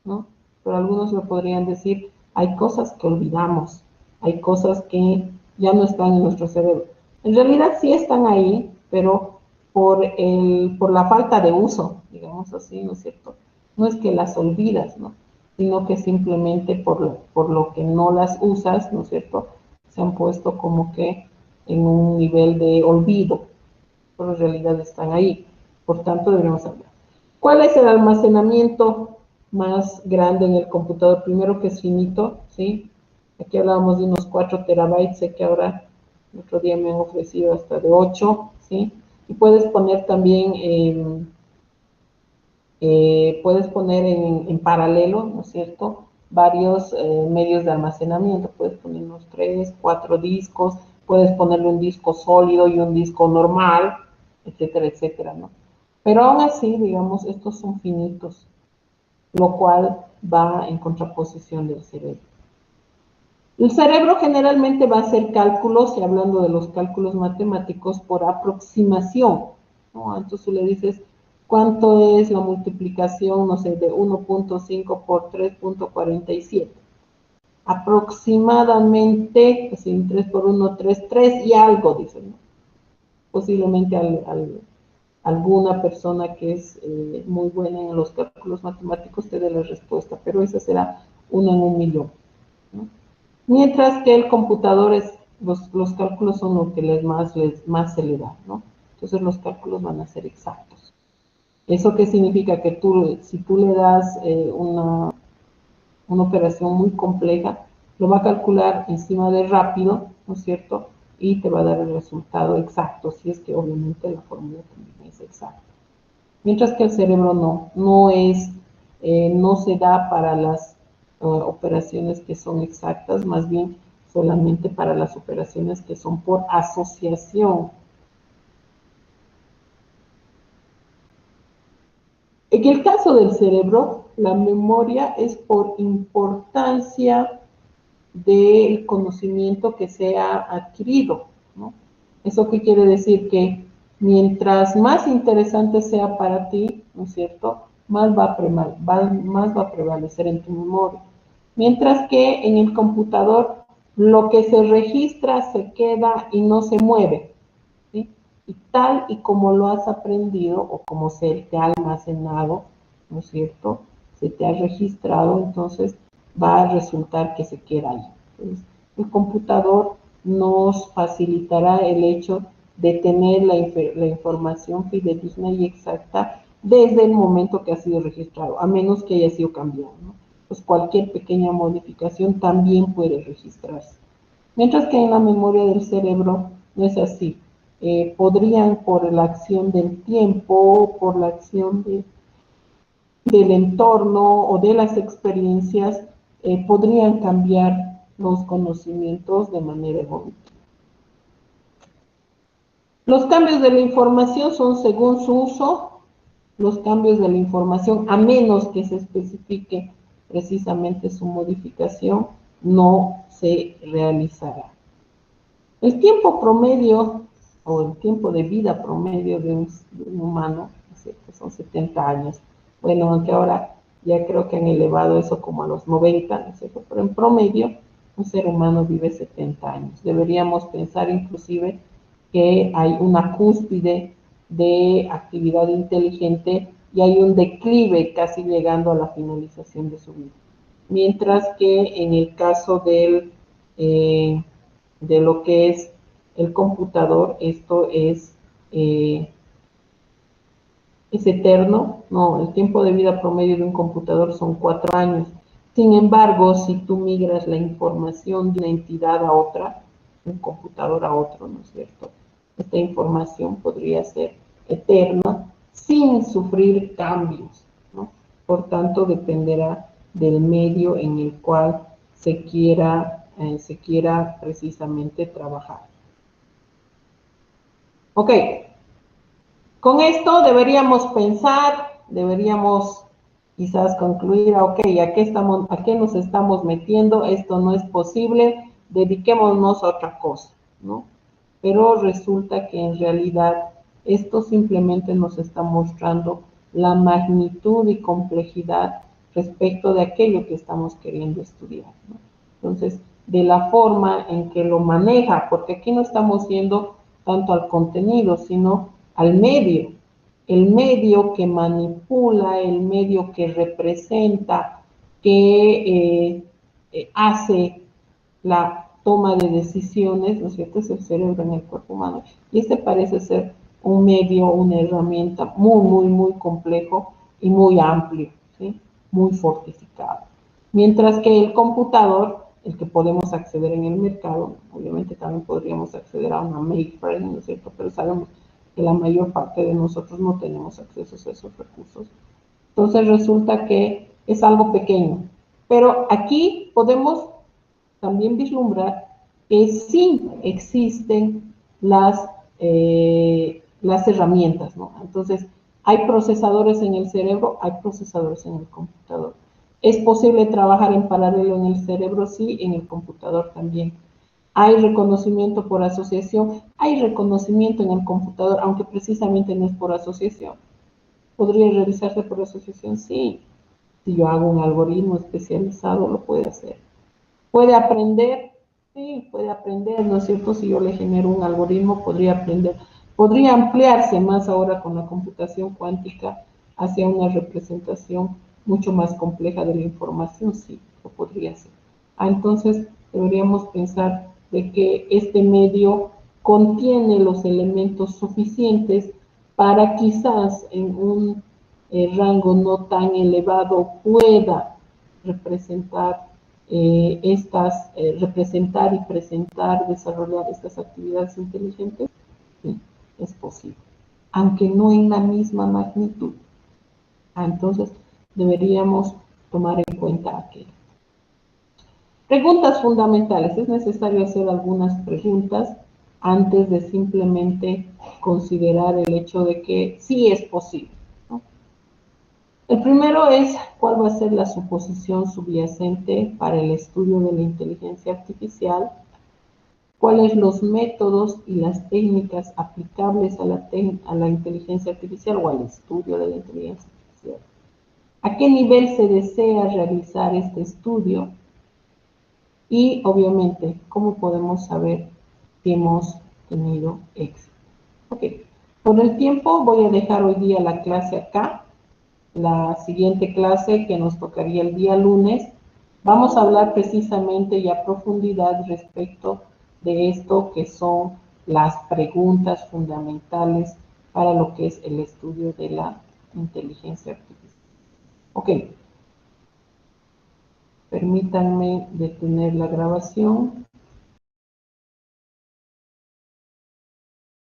¿no? Pero algunos lo podrían decir, hay cosas que olvidamos, hay cosas que ya no están en nuestro cerebro. En realidad sí están ahí, pero por la falta de uso, digamos así, ¿no es cierto? No es que las olvidas, ¿no? Sino que simplemente por lo que no las usas, ¿no es cierto? Se han puesto como que en un nivel de olvido, pero en realidad están ahí. Por tanto, deberíamos hablar. ¿Cuál es el almacenamiento más grande en el computador? Primero que es finito, ¿sí? Aquí hablábamos de unos 4 terabytes, sé que ahora, el otro día me han ofrecido hasta de 8, ¿sí? Y puedes poner también, en paralelo, ¿no es cierto?, varios medios de almacenamiento. Puedes poner unos 3, 4 discos, puedes ponerle un disco sólido y un disco normal, etcétera, etcétera, ¿no? Pero aún así, digamos, estos son finitos, lo cual va en contraposición del cerebro. El cerebro generalmente va a hacer cálculos, y hablando de los cálculos matemáticos, por aproximación, ¿no? Entonces tú le dices, ¿cuánto es la multiplicación, no sé, de 1.5 por 3.47? Aproximadamente, pues en 3 por 1, 3 y algo, dicen, ¿no? Posiblemente alguna persona que es muy buena en los cálculos matemáticos te dé la respuesta, pero esa será 1 en 1.000.000, ¿no? Mientras que el computador los cálculos son lo que más se le da, ¿no? Entonces los cálculos van a ser exactos. ¿Eso qué significa? Que si tú le das una operación muy compleja, lo va a calcular encima de rápido, ¿no es cierto? Y te va a dar el resultado exacto, si es que obviamente la fórmula también es exacta. Mientras que el cerebro no se da para las operaciones que son exactas, más bien solamente para las operaciones que son por asociación. En el caso del cerebro, la memoria es por importancia del conocimiento que se ha adquirido, ¿no? ¿Eso qué quiere decir? Que mientras más interesante sea para ti, ¿no es cierto?, más va a prevalecer en tu memoria. Mientras que en el computador, lo que se registra se queda y no se mueve, ¿sí? Y tal y como lo has aprendido o como se te ha almacenado, ¿no es cierto?, se te ha registrado, entonces va a resultar que se queda ahí. Entonces, el computador nos facilitará el hecho de tener la información fidedigna y exacta desde el momento que ha sido registrado, a menos que haya sido cambiado, ¿no? Pues cualquier pequeña modificación también puede registrarse. Mientras que en la memoria del cerebro no es así. Podrían, por la acción del tiempo, por la acción del entorno o de las experiencias, podrían cambiar los conocimientos de manera evolutiva. Los cambios de la información son según su uso. Los cambios de la información, a menos que se especifique precisamente su modificación, no se realizará. El tiempo promedio, o el tiempo de vida promedio de un humano, ¿cierto?, son 70 años. Bueno, aunque ahora ya creo que han elevado eso como a los 90, ¿no es cierto?, pero en promedio un ser humano vive 70 años. Deberíamos pensar inclusive que hay una cúspide de actividad inteligente y hay un declive casi llegando a la finalización de su vida. Mientras que en el caso de lo que es el computador, esto es eterno. No, el tiempo de vida promedio de un computador son 4 años. Sin embargo, si tú migras la información de una entidad a otra, un computador a otro, ¿no es cierto?, esta información podría ser eterna sin sufrir cambios, ¿no? Por tanto, dependerá del medio en el cual se quiera precisamente trabajar. Ok, con esto deberíamos pensar, deberíamos quizás concluir, ok, ¿a qué nos estamos metiendo? Esto no es posible, dediquémonos a otra cosa, ¿no? Pero resulta que en realidad esto simplemente nos está mostrando la magnitud y complejidad respecto de aquello que estamos queriendo estudiar, ¿no? Entonces, de la forma en que lo maneja, porque aquí no estamos yendo tanto al contenido, sino al medio, el medio que manipula, el medio que representa, que hace la toma de decisiones, ¿no es cierto? Es el cerebro en el cuerpo humano. Y este parece ser un medio, una herramienta muy complejo y muy amplio, ¿sí? Muy fortificado. Mientras que el computador, el que podemos acceder en el mercado, obviamente también podríamos acceder a una mainframe, ¿no es cierto? Pero sabemos que la mayor parte de nosotros no tenemos acceso a esos recursos. Entonces resulta que es algo pequeño. Pero aquí podemos también vislumbrar que sí existen las herramientas, ¿no? Entonces, hay procesadores en el cerebro, hay procesadores en el computador. ¿Es posible trabajar en paralelo en el cerebro? Sí, en el computador también. ¿Hay reconocimiento por asociación? Hay reconocimiento en el computador, aunque precisamente no es por asociación. ¿Podría realizarse por asociación? Sí. Si yo hago un algoritmo especializado, lo puede hacer. ¿Puede aprender? Sí, puede aprender, ¿no es cierto? Si yo le genero un algoritmo, podría aprender. Podría ampliarse más ahora con la computación cuántica hacia una representación mucho más compleja de la información, sí, lo podría hacer. Entonces, deberíamos pensar de que este medio contiene los elementos suficientes para quizás en un rango no tan elevado pueda representar representar y presentar, desarrollar estas actividades inteligentes. Sí, es posible, aunque no en la misma magnitud. Entonces, deberíamos tomar en cuenta aquello. Preguntas fundamentales. Es necesario hacer algunas preguntas antes de simplemente considerar el hecho de que sí es posible, ¿no? El primero es, ¿cuál va a ser la suposición subyacente para el estudio de la inteligencia artificial? ¿Cuáles los métodos y las técnicas aplicables a la inteligencia artificial o al estudio de la inteligencia artificial? ¿A qué nivel se desea realizar este estudio? Y, obviamente, ¿cómo podemos saber si hemos tenido éxito? Ok, por el tiempo voy a dejar hoy día la clase acá. La siguiente clase, que nos tocaría el día lunes, vamos a hablar precisamente y a profundidad respecto de esto que son las preguntas fundamentales para lo que es el estudio de la inteligencia artificial. Ok. Permítanme detener la grabación.